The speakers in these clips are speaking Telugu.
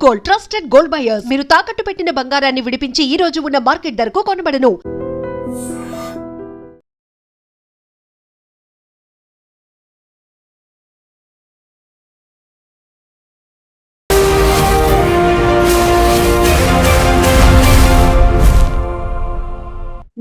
Gold, trusted gold buyers. మీరు తాకట్టు పెట్టిన బంగారాన్ని విడిపించి ఈ రోజు ఉన్న మార్కెట్ ధరకు కొనబడను.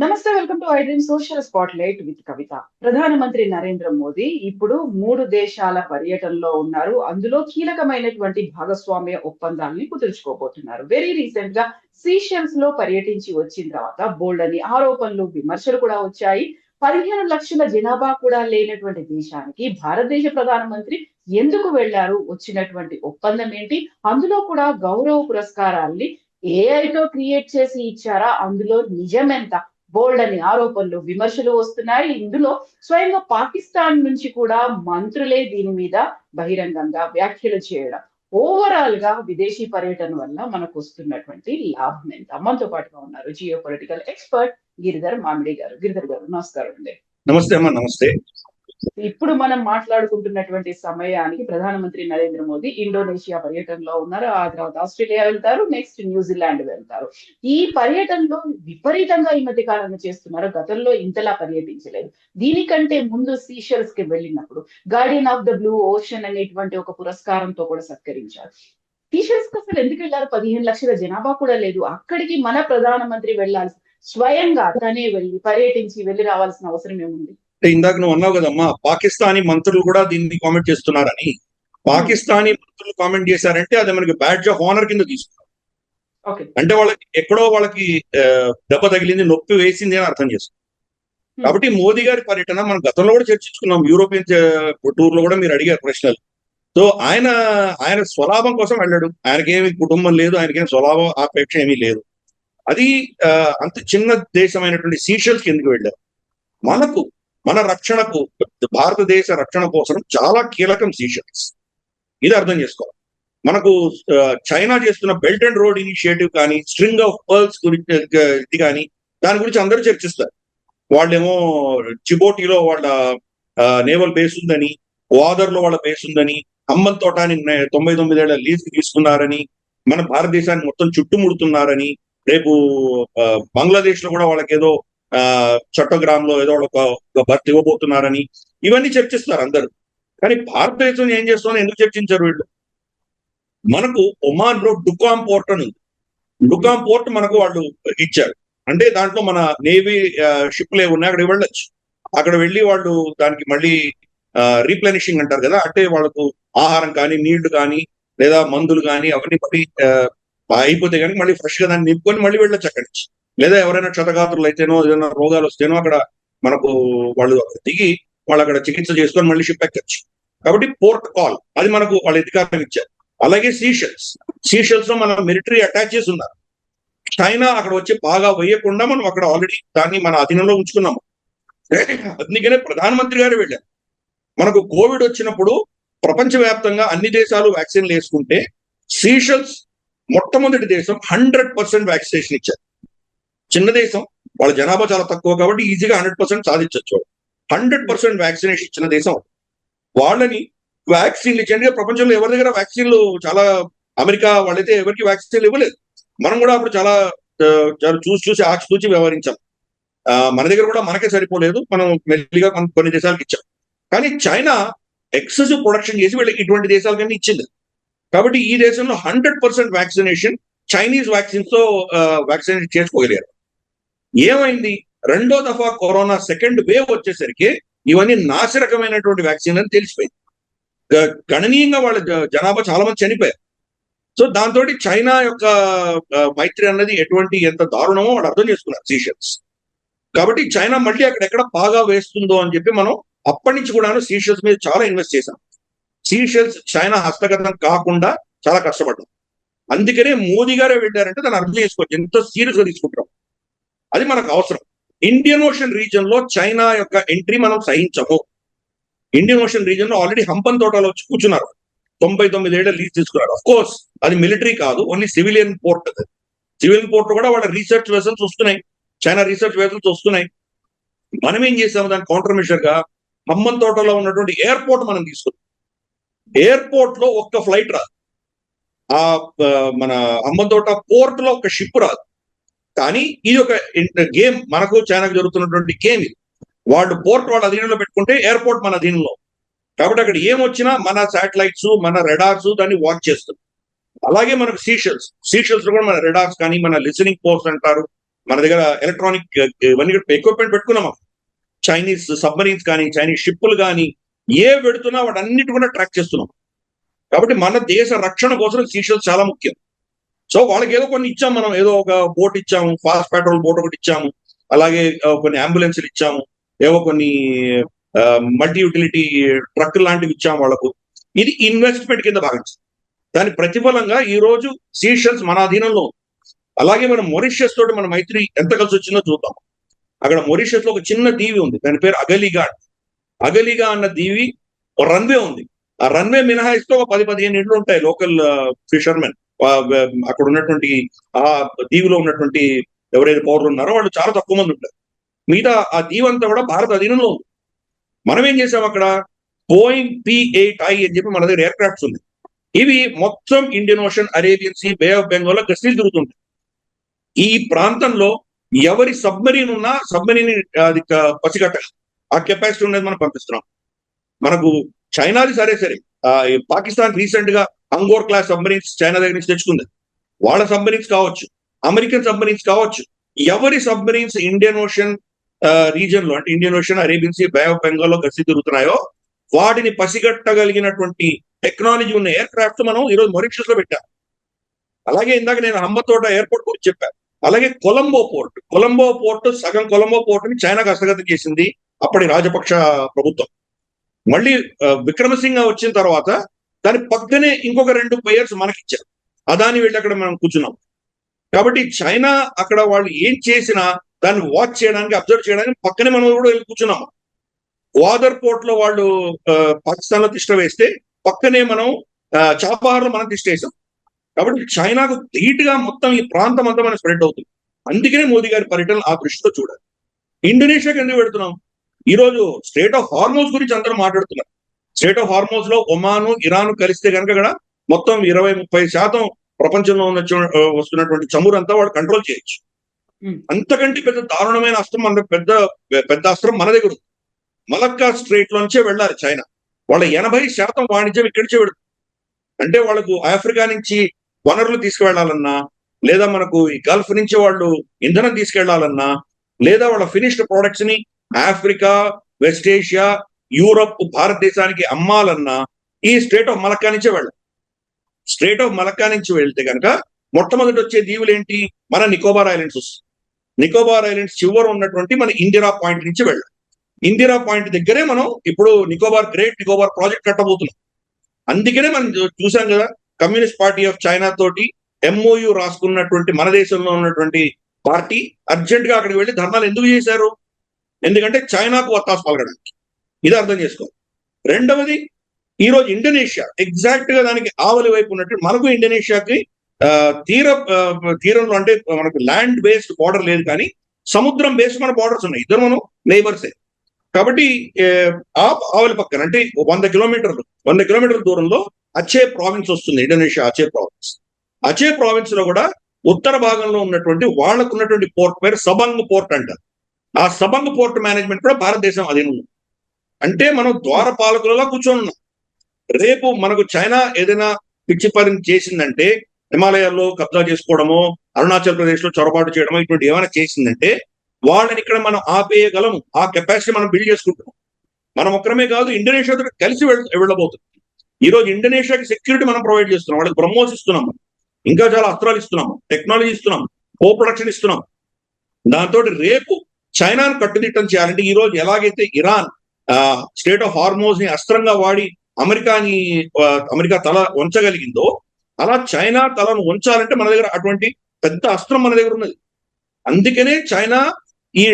నమస్తే, welcome to iDream social spotlight with Kavitha. ప్రధానమంత్రి నరేంద్ర మోదీ ఇప్పుడు 3 దేశాల పర్యటనలో ఉన్నారు. అందులో కీలకమైనటువంటి భాగస్వామ్య ఒప్పందాలని కుదుర్చుకోబోతున్నారు. వెరీ రీసెంట్ గా సీషెల్స్ లో పర్యటించి వచ్చిన తర్వాత బోల్డ్ అని ఆరోపణలు, విమర్శలు కూడా వచ్చాయి. 15 లక్షల జనాభా కూడా లేనటువంటి దేశానికి భారతదేశ ప్రధానమంత్రి ఎందుకు వెళ్లారు, వచ్చినటువంటి ఒప్పందం ఏంటి, అందులో కూడా గౌరవ పురస్కారాల్ని ఏఐతో క్రియేట్ చేసి ఇచ్చారా, అందులో నిజమెంత, బోల్డ్ అని ఆరోపణలు, విమర్శలు వస్తున్నాయి. ఇందులో స్వయంగా పాకిస్తాన్ నుంచి కూడా మంత్రులే దీని మీద బహిరంగంగా వ్యాఖ్యలు చేయడం. ఓవరాల్ గా విదేశీ పర్యటన వల్ల మనకు వస్తున్నటువంటి లాభం ఎంత? మనతో పాటుగా ఉన్నారు జియో పొలిటికల్ ఎక్స్పర్ట్ గిరిధర్ మామిడి గారు. గిరిధర్ గారు, నమస్కారం అండి. నమస్తే అమ్మా. నమస్తే. ఇప్పుడు మనం మాట్లాడుకుంటున్నటువంటి సమయానికి ప్రధానమంత్రి నరేంద్ర మోదీ ఇండోనేషియా పర్యటనలో ఉన్నారు. ఆ తర్వాత ఆస్ట్రేలియా వెళ్తారు, నెక్స్ట్ న్యూజిలాండ్ వెళ్తారు. ఈ పర్యటనలో విపరీతంగా ఈ మధ్య కాలంలో చేస్తున్నారు. గతంలో ఇంతలా పర్యటించలేదు. దీనికంటే ముందు సీషెల్స్ కి వెళ్ళినప్పుడు Guardian of the blue ocean అనేటువంటి ఒక పురస్కారంతో కూడా సత్కరించారు. సీషెల్స్ కి అసలు ఎందుకు వెళ్ళారు? 15 లక్షల జనాభా కూడా లేదు. అక్కడికి మన ప్రధానమంత్రి వెళ్ళాల్సి, స్వయంగా తనే వెళ్ళి పర్యటించి వెళ్ళి రావాల్సిన అవసరం ఏముంది? ఇందాక నువ్వు అన్నావు కదమ్మా, పాకిస్తానీ మంత్రులు కూడా దీన్ని కామెంట్ చేస్తున్నారని. పాకిస్తానీ మంత్రులు కామెంట్ చేశారంటే అది మనకి బ్యాడ్జ్ ఆఫ్ ఆనర్ కింద తీసుకున్నారు. అంటే వాళ్ళకి ఎక్కడో వాళ్ళకి దెబ్బ తగిలింది, నొప్పి వేసింది అని అర్థం చేస్తారు. కాబట్టి మోదీ గారి పర్యటన మనం గతంలో కూడా చర్చించుకున్నాం. యూరోపియన్ టూర్ లో కూడా మీరు అడిగారు ప్రశ్నలు. సో ఆయన స్వలాభం కోసం వెళ్ళాడు. ఆయనకేమి కుటుంబం లేదు, ఆయనకేమి స్వలాభం ఆపేక్ష ఏమీ లేదు. అది అంత చిన్న దేశమైనటువంటి సీషెల్స్ కి ఎందుకు వెళ్ళారు? మన రక్షణకు, భారతదేశ రక్షణ కోసం చాలా కీలకం సీషెల్స్. ఇది అర్థం చేసుకోవాలి. మనకు చైనా చేస్తున్న బెల్ట్ అండ్ రోడ్ ఇనిషియేటివ్ కానీ, స్ట్రింగ్ ఆఫ్ పర్ల్స్ గురించి ఇది కానీ, దాని గురించి అందరూ చర్చిస్తారు. వాళ్ళేమో చిబోటిలో వాళ్ళ నేవల్ బేస్ ఉందని, వాదర్ లో వాళ్ళ బేస్ ఉందని, హమ్మన్ తోటాని 99 ఏళ్ల లీజ్ తీసుకున్నారని, మన భారతదేశాన్ని మొత్తం చుట్టుముడుతున్నారని, రేపు బంగ్లాదేశ్ లో కూడా వాళ్ళకేదో చట్టగ్రామ్ లో ఏదో ఒక భర్తీ ఇవ్వబోతున్నారని, ఇవన్నీ చర్చిస్తారు అందరూ. కానీ భారతదేశం ఏం చేస్తుందని ఎందుకు చర్చించారు వీళ్ళు? మనకు ఒమాన్ లో డుకామ్ పోర్ట్ అని ఉంది. డుకామ్ పోర్ట్ మనకు వాళ్ళు ఇచ్చారు. అంటే దాంట్లో మన నేవీ షిప్లు ఏ ఉన్నాయి, అక్కడ వెళ్ళొచ్చు. అక్కడ వెళ్ళి వాళ్ళు దానికి మళ్ళీ రీప్లెనిషింగ్ అంటారు కదా, అంటే వాళ్ళకు ఆహారం కానీ, నీళ్లు కానీ, లేదా మందులు కానీ అవన్నీ మళ్ళీ అయిపోతే కానీ మళ్ళీ ఫ్రెష్ గా దాన్ని నింపుకొని మళ్ళీ వెళ్ళొచ్చు అక్కడి నుంచి. లేదా ఎవరైనా క్షతగాత్రులు అయితేనో, ఏదైనా రోగాలు వస్తేనో అక్కడ మనకు వాళ్ళు దిగి వాళ్ళు అక్కడ చికిత్స చేసుకొని మళ్ళీ షిప్ ఎక్కచ్చు. కాబట్టి పోర్ట్ కాల్ అది మనకు వాళ్ళ అధికారం ఇచ్చారు. అలాగే సీషెల్స్ లో మన మిలిటరీ అటాచెస్ ఉన్నారు. చైనా అక్కడ వచ్చి బాగా వేయకుండా మనం అక్కడ ఆల్రెడీ దాన్ని మన అధీనంలో ఉంచుకున్నాము. అందుకనే ప్రధానమంత్రి గారు వెళ్ళారు. మనకు కోవిడ్ వచ్చినప్పుడు ప్రపంచవ్యాప్తంగా అన్ని దేశాలు వ్యాక్సిన్లు వేసుకుంటే సీషెల్స్ మొట్టమొదటి దేశం 100% వ్యాక్సినేషన్ ఇచ్చారు. చిన్న దేశం, వాళ్ళ జనాభా చాలా తక్కువ కాబట్టి ఈజీగా 100% సాధించవచ్చు. 100% వ్యాక్సినేషన్ ఇచ్చిన దేశం. వాళ్ళని వ్యాక్సిన్లు ఇచ్చండి. ప్రపంచంలో ఎవరి దగ్గర వ్యాక్సిన్లు చాలా, అమెరికా వాళ్ళైతే ఎవరికి వ్యాక్సిన్లు ఇవ్వలేదు. మనం కూడా అప్పుడు చాలా చూసి ఆచితూచి వ్యవహరించాం. మన దగ్గర కూడా మనకే సరిపోలేదు, మనం మెల్లిగా కొన్ని దేశాలకు ఇచ్చాం. కానీ చైనా ఎక్సెసివ్ ప్రొడక్షన్ చేసి వీళ్ళకి ఇటువంటి దేశాలకన్నీ ఇచ్చింది. కాబట్టి ఈ దేశంలో 100% వ్యాక్సినేషన్ చైనీస్ వ్యాక్సిన్స్ తో వ్యాక్సినేషన్ చేసుకోగలిగారు. ఏమైంది? రెండో దఫా కరోనా సెకండ్ వేవ్ వచ్చేసరికి ఇవన్నీ నాసిరకమైనటువంటి వ్యాక్సిన్ అని తెలిసిపోయింది. గణనీయంగా వాళ్ళ జనాభా చాలా మంది చనిపోయారు. సో దాంతో చైనా యొక్క మైత్రి అన్నది ఎంత దారుణమో వాళ్ళు అర్థం చేసుకున్నారు సీషెల్స్. కాబట్టి చైనా మళ్ళీ అక్కడెక్కడ బాగా వేస్తుందో అని చెప్పి మనం అప్పటి నుంచి కూడా సీషెల్స్ మీద చాలా ఇన్వెస్ట్ చేశాం. సీషెల్స్ చైనా హస్తగతం కాకుండా చాలా కష్టపడ్డాం. అందుకనే మోదీ గారే వెళ్ళారంటే దాన్ని అర్థం చేసుకోవచ్చు ఎంత సీరియస్ గా తీసుకుంటాం. అది మనకు అవసరం. ఇండియన్ ఓషన్ రీజన్ లో చైనా యొక్క ఎంట్రీ మనం సహించము. ఇండియన్ ఓషన్ రీజన్ లో ఆల్రెడీ హంపన్ తోటలో వచ్చి కూర్చున్నారు. 99 ఏళ్ల లీజ్ తీసుకున్నారు. అఫ్ కోర్స్ అది మిలిటరీ కాదు, only civilian port. Civilian port కూడా వాళ్ళ రీసెర్చ్ వెసల్స్ వస్తున్నాయి, చైనా రీసెర్చ్ వెసల్స్ వస్తున్నాయి. మనం ఏం చేసాము దాని కౌంటర్ మెషర్ గా హమ్మన్ తోటలో ఉన్నటువంటి ఎయిర్పోర్ట్ మనం తీసుకున్నాం. ఎయిర్పోర్ట్ లో ఒక్క ఫ్లైట్ రాదు. ఆ మన హంబంతోట పోర్ట్ లో ఒక షిప్ రాదు. కానీ ఇది ఒక గేమ్, మనకు చైనాకు జరుగుతున్నటువంటి గేమ్ ఇది. వాళ్ళు పోర్ట్ వాళ్ళ అధీనంలో పెట్టుకుంటే ఎయిర్పోర్ట్ మన అధీనంలో. కాబట్టి అక్కడ ఏమొచ్చినా మన శాటిలైట్స్, మన రెడార్స్ దాన్ని వాచ్ చేస్తుంది. అలాగే మనకు సీషెల్స్ కూడా మన రెడార్స్ కానీ, మన లిసనింగ్ పోస్ట్ అంటారు, మన దగ్గర ఎలక్ట్రానిక్ ఇవన్నీ ఎక్విప్మెంట్ పెట్టుకున్నాం. చైనీస్ సబ్మరీన్స్ కానీ, చైనీస్ షిప్పులు కానీ ఏ పెడుతున్నా వాటన్నిటి కూడా ట్రాక్ చేస్తున్నాం. కాబట్టి మన దేశ రక్షణ కోసం సీషెల్స్ చాలా ముఖ్యం. సో వాళ్ళకి ఏదో కొన్ని ఇచ్చాం మనం, ఏదో ఒక బోట్ ఇచ్చాము, ఫాస్ట్ పెట్రోల్ బోట్ ఒకటి ఇచ్చాము, అలాగే కొన్ని అంబులెన్స్లు ఇచ్చాము, ఏవో కొన్ని మల్టీ యూటిలిటీ ట్రక్ లాంటివి ఇచ్చాము వాళ్ళకు. ఇది ఇన్వెస్ట్మెంట్ కింద భావించాం. దాని ప్రతిఫలంగా ఈ రోజు సీషెల్స్ మన అధీనంలో ఉంది. అలాగే మనం మొరిషియస్ తోటి మన మైత్రి ఎంత కలిసి వచ్చిందో చూద్దాం. అక్కడ మొరిషియస్ లో ఒక చిన్న దీవి ఉంది, దాని పేరు అగలిగా. అగలిగా అన్న దీవి ఒక రన్వే ఉంది. ఆ రన్వే మినహాయిస్తూ ఒక 10-15 ఇండ్లు ఉంటాయి లోకల్ ఫిషర్మెన్. అక్కడ ఉన్నటువంటి ఆ దీవిలో ఉన్నటువంటి ఎవరైతే పౌరులు ఉన్నారో వాళ్ళు చాలా తక్కువ మంది ఉంటారు. మిగతా ఆ దీవి అంతా కూడా భారత అధీనంలో ఉంది. మనం ఏం చేసాం, అక్కడ బోయింగ్ P-8I అని చెప్పి మన దగ్గర ఎయిర్ క్రాఫ్ట్స్ ఉన్నాయి. ఇవి మొత్తం Indian Ocean, Arabian Sea, Bay of Bengal లో గస్తీలు తిరుగుతుంటాయి. ఈ ప్రాంతంలో ఎవరి సబ్మరీన్ ఉన్నా సబ్మరీన్ అది పసిగట్టాలి, ఆ కెపాసిటీ ఉన్నది మనం పంపిస్తున్నాం. మనకు చైనాది సరే పాకిస్తాన్ రీసెంట్ గా అంగోర్ క్లాస్ సబ్మరీన్స్ చైనా దగ్గర నుంచి తెచ్చుకుంది. వాళ్ళ సబ్మరీన్స్ కావచ్చు, అమెరికన్ సబ్మరీన్స్ కావచ్చు, ఎవరి సబ్మరీన్స్ ఇండియన్ ఓషన్ రీజన్ లో, అంటే Indian Ocean, Arabian Sea, Bay of Bengal లో గస్తీ తిరుగుతున్నాయో వాటిని పసిగట్టగలిగినటువంటి టెక్నాలజీ ఉన్న ఎయిర్ క్రాఫ్ట్ మనం ఈరోజు మొరిషియస్ లో పెట్టాం. అలాగే ఇందాక నేను హంబంతోట ఎయిర్పోర్ట్ గురించి చెప్పాను. అలాగే కొలంబో పోర్ట్ సగం కొలంబో పోర్ట్ ని చైనాకు హస్తగతం చేసింది అప్పటి రాజపక్ష ప్రభుత్వం. మళ్ళీ విక్రమసింగ వచ్చిన తర్వాత దాని పక్కనే ఇంకొక 2 ప్లేయర్స్ మనకిచ్చారు. అదాని వెళ్ళి అక్కడ మనం కూర్చున్నాం. కాబట్టి చైనా అక్కడ వాళ్ళు ఏం చేసినా దాన్ని వాచ్ చేయడానికి, అబ్జర్వ్ చేయడానికి పక్కనే మనం కూడా వెళ్ళి కూర్చున్నాము. గ్వాదర్ పోర్ట్ లో వాళ్ళు పాకిస్తాన్ లో తిష్ట వేస్తే పక్కనే మనం చాబహార్ లో మనం తిష్ట వేసాం. కాబట్టి చైనాకు ధీటుగా మొత్తం ఈ ప్రాంతం అంతా మనం స్ప్రెడ్ అవుతుంది. అందుకనే మోదీ గారి పర్యటన ఆ దృష్టితో చూడాలి. ఇండోనేషియాకి ఎందుకు పెడుతున్నాం? ఈ రోజు స్ట్రేట్ ఆఫ్ హార్మోజ్ గురించి అందరూ మాట్లాడుతున్నారు. స్ట్రేట్ ఆఫ్ హార్మోజ్ లో ఒమాను, ఇరాన్ కలిస్తే కనుక కూడా మొత్తం 20-30% ప్రపంచంలో వస్తున్నటువంటి చమురు అంతా వాడు కంట్రోల్ చేయొచ్చు. అంతకంటే పెద్ద దారుణమైన అస్త్రం మన పెద్ద అస్త్రం మన దగ్గర ఉంది. మలక్కా స్ట్రేట్ లోంచే వెళ్ళాలి చైనా. వాళ్ళ 80% వాణిజ్యం ఇక్కడి నుంచే వెళుతుంది. అంటే వాళ్ళకు ఆఫ్రికా నుంచి వనరులు తీసుకువెళ్లాలన్నా, లేదా మనకు ఈ గల్ఫ్ నుంచి వాళ్ళు ఇంధనం తీసుకెళ్లాలన్నా, లేదా వాళ్ళ ఫినిష్డ్ ప్రొడక్ట్స్ ని ఆఫ్రికా, వెస్ట్ ఏషియా, యూరప్, భారతదేశానికి అమ్మాలన్నా ఈ స్ట్రేట్ ఆఫ్ మలక్కా నుంచే వెళ్ళాలి. స్ట్రేట్ ఆఫ్ మలక్కా నుంచి వెళ్తే కనుక మొట్టమొదటి వచ్చే దీవులు ఏంటి? మన నికోబార్ ఐలాండ్స్ వస్తుంది. నికోబార్ ఐలాండ్స్ చివర ఉన్నటువంటి మన ఇందిరా పాయింట్ నుంచి వెళ్ళాలి. ఇందిరా పాయింట్ దగ్గరే మనం ఇప్పుడు గ్రేట్ నికోబార్ ప్రాజెక్ట్ కట్టబోతున్నాం. అందుకనే మనం చూసాం కదా, కమ్యూనిస్ట్ పార్టీ ఆఫ్ చైనా తోటి MOU రాసుకున్నటువంటి మన దేశంలో ఉన్నటువంటి పార్టీ అర్జెంట్ గా అక్కడికి వెళ్ళి ధర్నాలు ఎందుకు చేశారు? ఎందుకంటే చైనాకు వత్తాసు పలకడానికి. ఇది అర్థం చేసుకోవాలి. రెండవది, ఈ రోజు ఇండోనేషియా ఎగ్జాక్ట్ గా దానికి ఆవలి వైపు ఉన్నట్టు మనకు ఇండోనేషియాకి తీరంలో, అంటే మనకు ల్యాండ్ బేస్డ్ బార్డర్ లేదు కానీ సముద్రం బేస్డ్ మన బార్డర్స్ ఉన్నాయి. ఇద్దరు మనం నైబర్సే. కాబట్టి ఆవలి పక్కన అంటే 100 కిలోమీటర్ల దూరంలో అచే ప్రావిన్స్ వస్తుంది, ఇండోనేషియా అచే ప్రావిన్స్. అచే ప్రావిన్స్ లో కూడా ఉత్తర భాగంలో ఉన్నటువంటి వాళ్ళకున్నటువంటి పోర్ట్ పేరు సబంగ్ పోర్ట్ అంటారు. ఆ సబంగ్ పోర్ట్ మేనేజ్మెంట్ కూడా భారతదేశం అధీనంలో. అంటే మనం ద్వారపాలకులలో కూర్చొని ఉన్నాం. రేపు మనకు చైనా ఏదైనా పిచ్చి పని చేసిందంటే, హిమాలయాల్లో కబ్జా చేసుకోవడమో, అరుణాచల్ ప్రదేశ్ లో చొరబాటు చేయడమో, ఇటువంటి ఏమైనా చేసిందంటే వాళ్ళని ఇక్కడ మనం ఆపేయగలము. ఆ కెపాసిటీ మనం బిల్డ్ చేసుకుంటున్నాం. మనం ఒక్కరమే కాదు, ఇండోనేషియాతో కలిసి వెళ్ళబోతుంది. ఈ రోజు ఇండోనేషియాకి సెక్యూరిటీ మనం ప్రొవైడ్ చేస్తున్నాం, వాళ్ళకి బ్రహ్మోస్ ఇస్తున్నాము, ఇంకా చాలా అస్త్రాలు ఇస్తున్నాము, టెక్నాలజీ ఇస్తున్నాము, కో ప్రొడక్షన్ ఇస్తున్నాం. దాంతో రేపు చైనాను కట్టుదిట్టం చేయాలంటే, ఈ రోజు ఎలాగైతే ఇరాన్ స్టేట్ ఆఫ్ హార్మోజ్ ని అస్త్రంగా వాడి అమెరికా తల వంచగలిగిందో, అలా చైనా తలను వంచాలంటే మన దగ్గర అటువంటి పెద్ద అస్త్రం మన దగ్గర ఉన్నది. అందుకనే చైనా ఈ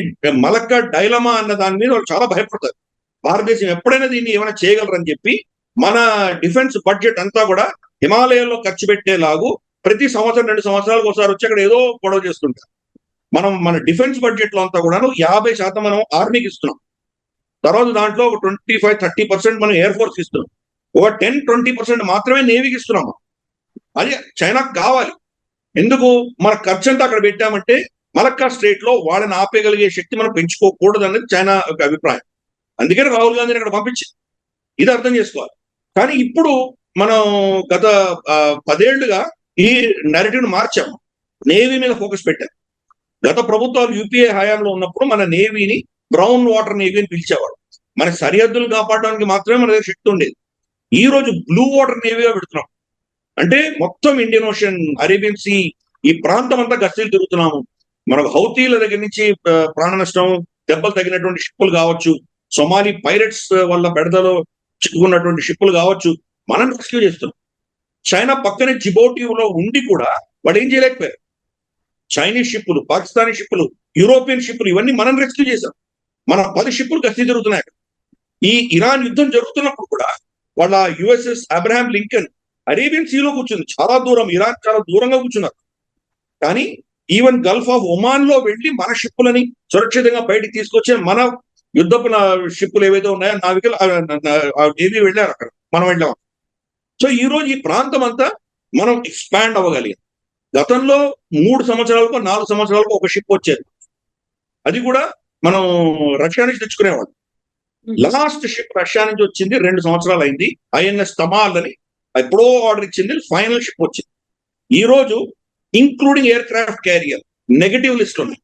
మలక్కా డైలమా అన్న దాని మీద వాళ్ళు చాలా భయపడతారు. భారతదేశం ఎప్పుడైనా దీన్ని ఏమైనా చేయగలరని చెప్పి మన డిఫెన్స్ బడ్జెట్ అంతా కూడా హిమాలయాల్లో ఖర్చు పెట్టేలాగు ప్రతి సంవత్సరం 2 సంవత్సరాలకు ఒకసారి వచ్చి అక్కడ ఏదో గొడవ చేస్తుంటారు. మన డిఫెన్స్ బడ్జెట్ లో అంతా కూడా 50% మనం ఆర్మీకి ఇస్తున్నాం. తర్వాత దాంట్లో ఒక 25-30% మనం ఎయిర్ ఫోర్స్ ఇస్తున్నాం. ఒక 10-20% మాత్రమే నేవీకి ఇస్తున్నాము. అది చైనాకు కావాలి. ఎందుకు? మన ఖర్చు అంతా అక్కడ పెట్టామంటే మలక్కా స్ట్రేట్ లో వాళ్ళని ఆపేయగలిగే శక్తి మనం పెంచుకోకూడదు అనేది చైనా యొక్క అభిప్రాయం. అందుకని రాహుల్ గాంధీని అక్కడ పంపించింది. ఇది అర్థం చేసుకోవాలి. కానీ ఇప్పుడు మనం గత 10 ఏళ్లుగా ఈ నెరేటివ్ మార్చాము. నేవీ మీద ఫోకస్ పెట్టాం. గత ప్రభుత్వాలు యూపీఏ హయాంలో ఉన్నప్పుడు మన నేవీని బ్రౌన్ వాటర్ నేవీ అని పిలిచేవాడు. మన సరిహద్దులు కాపాడడానికి మాత్రమే మన దగ్గర శక్తి ఉండేది. ఈ రోజు బ్లూ వాటర్ నేవీగా పెడుతున్నాం. అంటే మొత్తం ఇండియన్ ఓషన్, అరేబియన్ సీ, ఈ ప్రాంతం అంతా గస్తీలు తిరుగుతున్నాము. మనకు హౌతీల దగ్గర నుంచి ప్రాణ నష్టం, దెబ్బలు తగినటువంటి షిప్పులు కావచ్చు, సొమాలి పైరట్స్ వల్ల బెడదలో చిక్కుకున్నటువంటి షిప్పులు కావచ్చు, మనం రెస్క్యూ చేస్తున్నాం. చైనా పక్కనే జిబౌటీలో ఉండి కూడా వాడు ఏం చేయలేకపోయారు. చైనీస్ షిప్పులు, పాకిస్తానీ షిప్పులు, యూరోపియన్ షిప్పులు ఇవన్నీ మనం రెస్క్యూ చేశాం. మన 10 షిప్పులు గస్తీ తిరుగుతున్నాయి. ఈ ఇరాన్ యుద్ధం జరుగుతున్నప్పుడు కూడా వాళ్ళ యుఎస్ఎస్ అబ్రహాం లింకన్ అరేబియన్ సీలో కూర్చుంది. చాలా దూరం, ఇరాన్ చాలా దూరంగా కూర్చున్నారు. కానీ ఈవెన్ గల్ఫ్ ఆఫ్ ఒమాన్ లో వెళ్ళి మన షిప్పులని సురక్షితంగా బయటికి తీసుకొచ్చే మన యుద్ధపు షిప్పులు ఏవైతే ఉన్నాయో నావికలు నేవీ వెళ్ళారు. అక్కడ మనం వెళ్ళాం. సో ఈ రోజు ఈ ప్రాంతం అంతా మనం ఎక్స్పాండ్ అవ్వగలిగాం. గతంలో 3 సంవత్సరాలకు 4 సంవత్సరాలకు ఒక షిప్ వచ్చేది. అది కూడా మనం రష్యా నుంచి తెచ్చుకునేవాడు. లాస్ట్ షిప్ రష్యా నుంచి వచ్చింది 2 సంవత్సరాలు అయింది. ఐఎన్ఎస్ తమాల్ అని ఎప్పుడో ఆర్డర్ ఇచ్చింది. ఫైనల్ షిప్ వచ్చింది. ఈ రోజు including air craft carrier negative list ఉన్నాయి.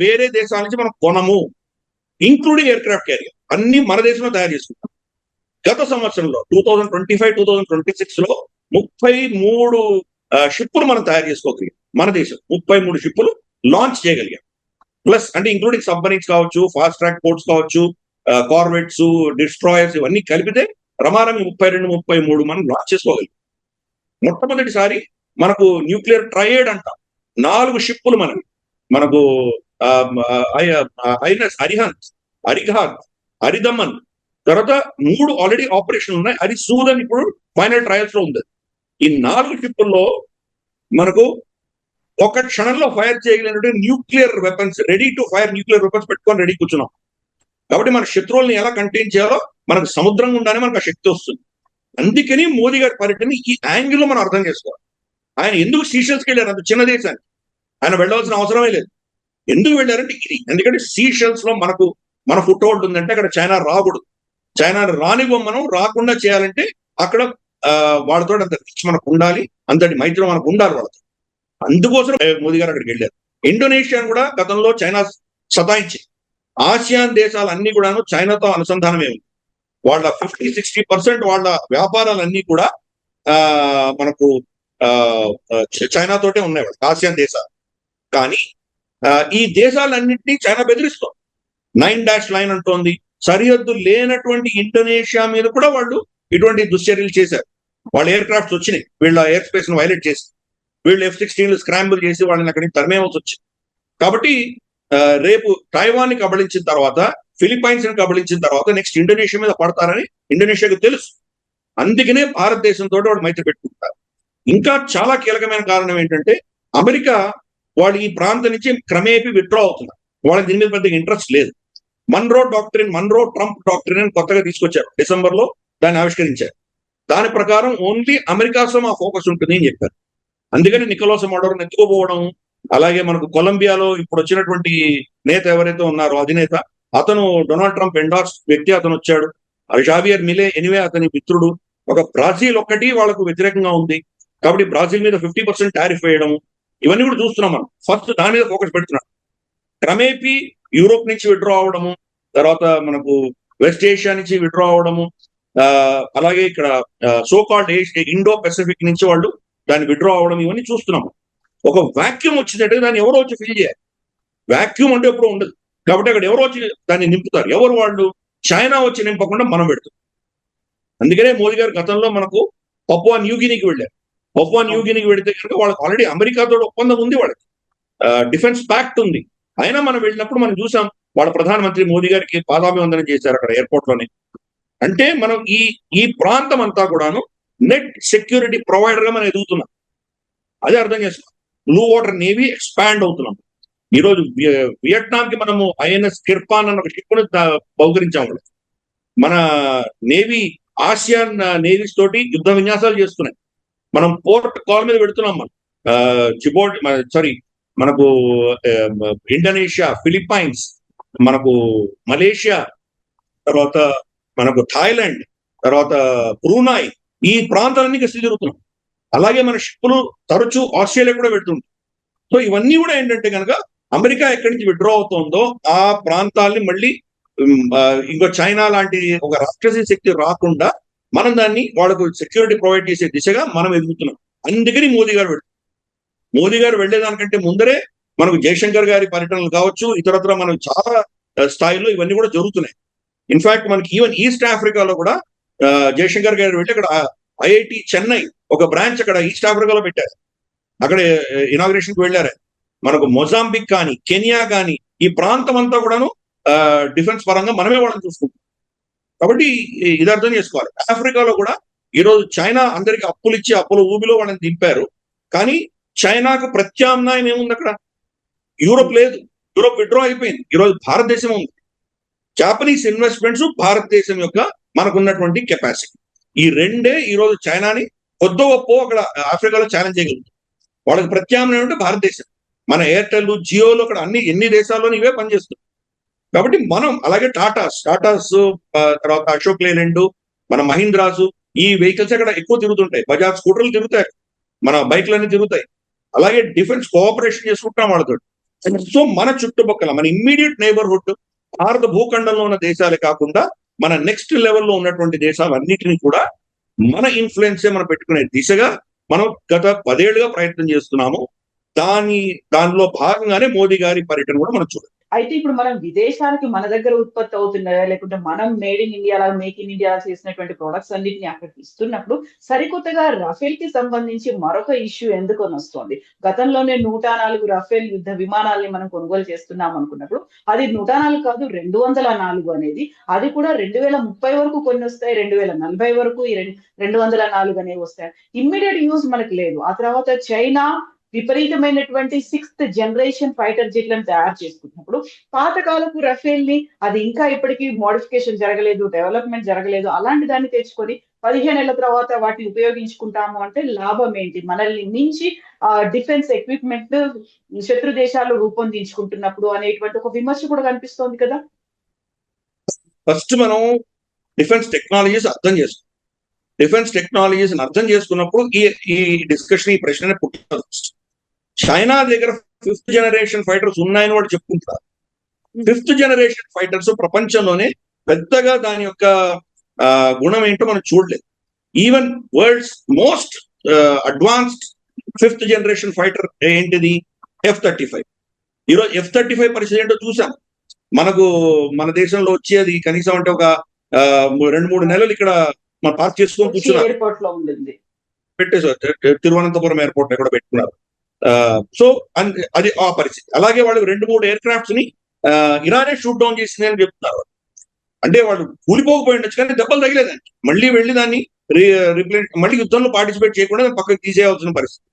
వేరే దేశాల నుంచి మనం కొనము, ఇంక్లూడింగ్ ఎయిర్ క్రాఫ్ట్ క్యారియర్ అన్ని మన దేశంలో తయారు చేసుకుంటాం. గత సంవత్సరంలో 2025-2026 లో 33 షిప్పులు మనం తయారు చేసుకోగలిగాం. మన దేశం 33 షిప్పులు లాంచ్ చేయగలిగాం. ప్లస్ అంటే ఇంక్లూడింగ్ సబ్మరీన్స్ కావచ్చు, ఫాస్ట్ ట్రాక్ పోర్ట్స్ కావచ్చు, కార్వెట్స్, డిస్ట్రాయర్స్ ఇవన్నీ కలిపితే రమారమి 32-33 మనం లాంచ్ చేసుకోగలిగాం. మొట్టమొదటిసారి మనకు న్యూక్లియర్ ట్రయేడ్ అంటాం. 4 షిప్పులు మనకు ఐఎన్ఎస్ అరిహంత్, అరిఘాత్, అరిదమన్, తర్వాత 3 ఆల్రెడీ ఆపరేషన్ ఉన్నాయి. అది సూదన్ ఇప్పుడు ఫైనల్ ట్రయల్స్ లో ఉంది. ఈ 4 షిప్పుల్లో మనకు ఒక క్షణంలో ఫైర్ చేయగలిగినటువంటి nuclear weapons, ready to fire nuclear weapons పెట్టుకొని రెడీ కూర్చున్నాం. కాబట్టి మన శత్రువుల్ని ఎలా కంటైన్ చేయాలో మనకు సముద్రం గుండానే మనకు ఆ శక్తి వస్తుంది. అందుకని మోదీ గారి పర్యటన ఈ యాంగిల్ లో మనం అర్థం చేసుకోవాలి. ఆయన ఎందుకు సీషెల్స్కి వెళ్ళారు? అంత చిన్న దేశాన్ని ఆయన వెళ్ళవలసిన అవసరమే లేదు. ఎందుకు వెళ్ళారంటే ఇది, ఎందుకంటే సీషెల్స్ లో మన ఫుట్ హోల్డ్ ఉందంటే అక్కడ చైనా రాకూడదు. చైనా మనం రాకుండా చేయాలంటే అక్కడ వాళ్ళతో అంత రిచ్ మనకు ఉండాలి, అంతటి మైత్రి మనకు ఉండాలి వాళ్ళతో. అందుకోసం మోదీ గారు అక్కడికి వెళ్ళారు. ఇండోనేషియా కూడా గతంలో చైనా సతాయించి, ఆసియాన్ దేశాలన్నీ కూడాను చైనాతో అనుసంధానమే ఉంది. వాళ్ళ 50-60% వాళ్ళ వ్యాపారాలన్నీ కూడా మనకు చైనాతోటే ఉన్నాయి వాళ్ళకి, ఆసియాన్ దేశాలు. కానీ ఈ దేశాలన్నింటినీ చైనా బెదిరిస్తుంది. 9 లైన్ అంటోంది. సరిహద్దు లేనటువంటి ఇండోనేషియా మీద కూడా వాళ్ళు ఇటువంటి దుశ్చర్యలు చేశారు. వాళ్ళ ఎయిర్ క్రాఫ్ట్స్ వచ్చినాయి, వీళ్ళ ఎయిర్ స్పేస్ ను వైలేట్ చేసి, వీళ్ళు F-16 స్క్రాంబుల్ చేసి వాళ్ళని అక్కడికి తరిమేవలసి వచ్చింది. కాబట్టి రేపు తైవాన్ ని కబళించిన తర్వాత, ఫిలిప్పైన్స్ ని కబళించిన తర్వాత నెక్స్ట్ ఇండోనేషియా మీద పడతారని ఇండోనేషియాకు తెలుసు. అందుకనే భారతదేశంతో వాడు మైత్రి పెట్టుకుంటారు. ఇంకా చాలా కీలకమైన కారణం ఏంటంటే అమెరికా వాళ్ళు ఈ ప్రాంతం నుంచి క్రమేపీ విత్డ్రా అవుతున్నారు. వాళ్ళకి దీని మీద పెద్దగా ఇంట్రెస్ట్ లేదు. మన్రో ట్రంప్ డాక్ట్రిన్ అని కొత్తగా తీసుకొచ్చారు. డిసెంబర్లో దాన్ని ఆవిష్కరించారు. దాని ప్రకారం ఓన్లీ అమెరికాతో మా ఫోకస్ ఉంటుంది అని చెప్పారు. అందుకని నికోలస్ మడోరోని ఎత్తుకోపోవడం, అలాగే మనకు కొలంబియాలో ఇప్పుడు వచ్చినటువంటి నేత ఎవరైతే ఉన్నారో అధినేత, అతను డొనాల్డ్ ట్రంప్ ఎండార్స్ వ్యక్తి, అతను వచ్చాడు. జావియర్ మిలే ఎనివే అతని మిత్రుడు. ఒక బ్రాజిల్ ఒక్కటి వాళ్ళకు వ్యతిరేకంగా ఉంది. కాబట్టి బ్రాజిల్ మీద 50% టారిఫ్ వేయడం, ఇవన్నీ కూడా చూస్తున్నాం మనం. ఫస్ట్ దాని మీద ఫోకస్ పెడుతున్నాం. క్రమేపీ యూరోప్ నుంచి విడ్డ్రా అవడము, తర్వాత మనకు వెస్ట్ ఏషియా నుంచి విడ్డ్రా అవడము, అలాగే ఇక్కడ సోకాల్డ్ ఇండో పెసిఫిక్ నుంచి వాళ్ళు దాన్ని విడ్డ్రా అవడం, ఇవన్నీ చూస్తున్నాము. ఒక వాక్యూమ్ వచ్చిందంటే దాన్ని ఎవరో వచ్చి ఫిల్ చేయాలి. వాక్యూమ్ అంటే ఎప్పుడూ ఉండదు. కాబట్టి అక్కడ ఎవరో వచ్చి దాన్ని నింపుతారు. ఎవరు వాళ్ళు? చైనా వచ్చి నింపకుండా మనం పెడతాం. అందుకనే మోదీ గారు గతంలో మనకు పపువా న్యూగినీకి వెళ్ళారు. పపువా న్యూగినీకి వెళితే కనుక వాళ్ళకి ఆల్రెడీ అమెరికాతో ఒప్పందం ఉంది, వాళ్ళకి డిఫెన్స్ ప్యాక్ట్ ఉంది. అయినా మనం వెళ్ళినప్పుడు మనం చూసాం, వాళ్ళ ప్రధానమంత్రి మోదీ గారికి పాదాభివందనం చేశారు అక్కడ ఎయిర్పోర్ట్ లోనే. అంటే మనం ఈ ప్రాంతం అంతా కూడాను నెట్ సెక్యూరిటీ ప్రొవైడర్ గా మనం ఎదుగుతున్నాం. అదే అర్థం చేసుకోవాలి. బ్లూ వాటర్ నేవీ ఎక్స్పాండ్ అవుతున్నాం. ఈ రోజు వియట్నాం కి మనము ఐఎన్ఎస్ కిర్పాన్ అన్న ఒక షిప్ ని బహుకరించాము. మన నేవీ ఆసియాన్ నేవీస్ తోటి యుద్ధ విన్యాసాలు చేస్తున్నాయి. మనం పోర్ట్ కాల్ మీద పెడుతున్నాం మనం. సారీ, మనకు ఇండోనేషియా, ఫిలిప్పైన్స్, మనకు మలేషియా, తర్వాత మనకు థాయిలాండ్, తర్వాత బ్రూనాయ్, ఈ ప్రాంతాలన్నీ కలిసి తిరుగుతున్నాం. అలాగే మన షిప్పులు తరచూ ఆస్ట్రేలియా కూడా పెడుతుంది. సో ఇవన్నీ కూడా ఏంటంటే కనుక అమెరికా ఎక్కడి నుంచి విత్డ్రా అవుతుందో ఆ ప్రాంతాల్ని మళ్ళీ ఇంకో చైనా లాంటి ఒక రాక్షసీ శక్తి రాకుండా మనం దాన్ని వాళ్ళకు సెక్యూరిటీ ప్రొవైడ్ చేసే దిశగా మనం ఎదుగుతున్నాం. అందుకని మోదీ గారు వెళ్లేదానికంటే ముందరే మనకు జయశంకర్ గారి పర్యటనలు కావచ్చు, ఇతరత్ర మనకు చాలా స్థాయిలో ఇవన్నీ కూడా జరుగుతున్నాయి. ఇన్ఫాక్ట్ మనకి ఈవెన్ ఈస్ట్ ఆఫ్రికాలో కూడా జయశంకర్ గారు వెళ్ళి అక్కడ ఐఐటి చెన్నై ఒక బ్రాంచ్ అక్కడ ఈస్ట్ ఆఫ్రికాలో పెట్టారు. అక్కడ ఇనాగ్రేషన్ కి వెళ్ళారు. మనకు మొజాంబిక్ కానీ, కెనియా కానీ, ఈ ప్రాంతం అంతా కూడాను డిఫెన్స్ పరంగా మనమే వాళ్ళని చూసుకుంటాం. కాబట్టి ఇది అర్థం చేసుకోవాలి. ఆఫ్రికాలో కూడా ఈరోజు చైనా అందరికి అప్పులు ఇచ్చి అప్పుల ఊబిలో వాళ్ళని దింపారు. కానీ చైనాకు ప్రత్యామ్నాయం ఏముంది అక్కడ? యూరోప్ లేదు. యూరోప్ విత్డ్రా అయిపోయింది. ఈరోజు భారతదేశం ఉంది. జాపనీస్ ఇన్వెస్ట్మెంట్స్, భారతదేశం యొక్క మనకున్నటువంటి కెపాసిటీ, ఈ రెండే ఈరోజు చైనాని కొద్దో గొప్ప అక్కడ ఆఫ్రికాలో ఛాలెంజ్ చేయగలుగుతుంది. వాళ్ళకి ప్రత్యామ్నాయం అంటే భారతదేశం. మన ఎయిర్టెల్, జియోలో అక్కడ ఎన్ని దేశాల్లోనూ ఇవే పనిచేస్తుంది. కాబట్టి మనం అలాగే టాటాస్, తర్వాత అశోక్ లేలాండ్, మన మహీంద్రాసు, ఈ వెహికల్స్ అక్కడ ఎక్కువ తిరుగుతుంటాయి. బజాజ్ స్కూటర్లు తిరుగుతాయి, మన బైక్లన్నీ తిరుగుతాయి. అలాగే డిఫెన్స్ కోఆపరేషన్ చేసుకుంటాం వాళ్ళతో. సో మన చుట్టుపక్కల, మన ఇమ్మీడియట్ నైబర్హుడ్, భారత భూఖండంలో ఉన్న దేశాలే కాకుండా మన నెక్స్ట్ లెవెల్లో ఉన్నటువంటి దేశాలన్నిటినీ కూడా మన ఇన్ఫ్లుయెన్సే మనం పెట్టుకునే దిశగా మనం గత 10 ఏళ్లుగా ప్రయత్నం చేస్తున్నాము. దానిలో భాగంగానే మోదీ గారి పర్యటన కూడా మనం చూడాలి. అయితే ఇప్పుడు మనం విదేశానికి మన దగ్గర ఉత్పత్తి అవుతున్నాయా, లేకుంటే మనం మేక్ ఇన్ ఇండియా చేసినటువంటి ప్రొడక్ట్స్ అన్నింటినీ అక్కడికి ఇస్తున్నప్పుడు సరికొత్తగా రఫేల్ కి సంబంధించి మరొక ఇష్యూ ఎందుకు వస్తుంది? గతంలోనే 104 రఫేల్ యుద్ధ విమానాల్ని మనం కొనుగోలు చేస్తున్నాం అనుకున్నప్పుడు అది 104 కాదు, 204 అనేది. అది కూడా 2030 వరకు కొన్ని వస్తాయి, 2040 వరకు ఈ 204 అనేవి వస్తాయి. ఇమ్మీడియట్ యూజ్ మనకు లేదు. ఆ తర్వాత చైనా విపరీతమైనటువంటి 6th జనరేషన్ ఫైటర్ జెట్లను తయారు చేసుకున్నప్పుడు పాతకాలపు రఫేల్ ని, అది ఇంకా ఇప్పటికీ మోడిఫికేషన్ జరగలేదు, డెవలప్మెంట్ జరగలేదు, అలాంటి దాన్ని తెచ్చుకొని 15 ఏళ్ల తర్వాత వాటిని ఉపయోగించుకుంటాము అంటే లాభం ఏంటి? మనల్ని మించి డిఫెన్స్ ఎక్విప్మెంట్ శత్రు దేశాలు రూపొందించుకుంటున్నప్పుడు అనేటువంటి ఒక విమర్శ కూడా కనిపిస్తోంది కదా. ఫస్ట్ మనం డిఫెన్స్ టెక్నాలజీస్ అర్థం చేసుకున్నప్పుడు ఈ డిస్కషన్, ఈ ప్రశ్న పుట్టింది. చైనా దగ్గర 5th జనరేషన్ ఫైటర్స్ ఉన్నాయని వాడు చెప్పుకుంటారు. 5th జనరేషన్ ఫైటర్స్ ప్రపంచంలోనే పెద్దగా దాని యొక్క గుణం ఏంటో మనం చూడలేదు. Even world's most advanced 5th generation fighter ఏంటిది? F-35. ఈరోజు F-35 పరిస్థితి ఏంటో చూసాం. మన దేశంలో వచ్చేది కనీసం అంటే ఒక 2-3 నెలలు ఇక్కడ మనం పార్క్ చేసుకొని కూర్చున్నారు. ఎయిర్పోర్ట్ లో ఉండింది, పెట్టేసారు. తిరువనంతపురం ఎయిర్పోర్ట్ కూడా పెట్టుకున్నారు. సో అది ఆ పరిస్థితి. అలాగే వాళ్ళు 2-3 ఎయిర్ క్రాఫ్ట్స్ ని ఇరానే షూట్ డౌన్ చేసింది అని చెప్తున్నారు. అంటే వాళ్ళు కూలిపోకపోయి ఉండొచ్చు, కానీ దెబ్బలు తగిలేదానికి మళ్ళీ వెళ్ళి దాన్ని మళ్ళీ యుద్ధంలో పార్టిసిపేట్ చేయకుండా పక్కకు తీసేయాల్సిన పరిస్థితి.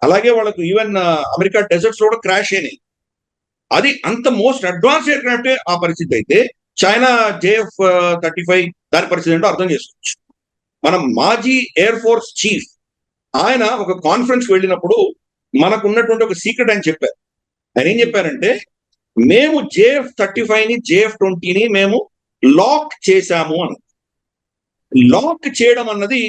అలాగే వాళ్ళకు ఈవెన్ అమెరికా డెజర్ట్స్ కూడా క్రాష్ అయినాయి. అది అంత మోస్ట్ అడ్వాన్స్ ఎయిర్ క్రాఫ్ట్ ఆ పరిస్థితి అయితే చైనా JF-35 దాని పరిస్థితి ఏంటో అర్థం చేసుకోవచ్చు. మనం మాజీ ఎయిర్ ఫోర్స్ చీఫ్ ఆయన ఒక కాన్ఫరెన్స్ వెళ్ళినప్పుడు మనకు ఉన్నటువంటి ఒక సీక్రెట్ ఆయన చెప్పారు. ఆయన ఏం చెప్పారంటే, మేము JF-35 ని, JF-20 ని మేము లాక్ చేశాము అని. లాక్ చేయడం అన్నది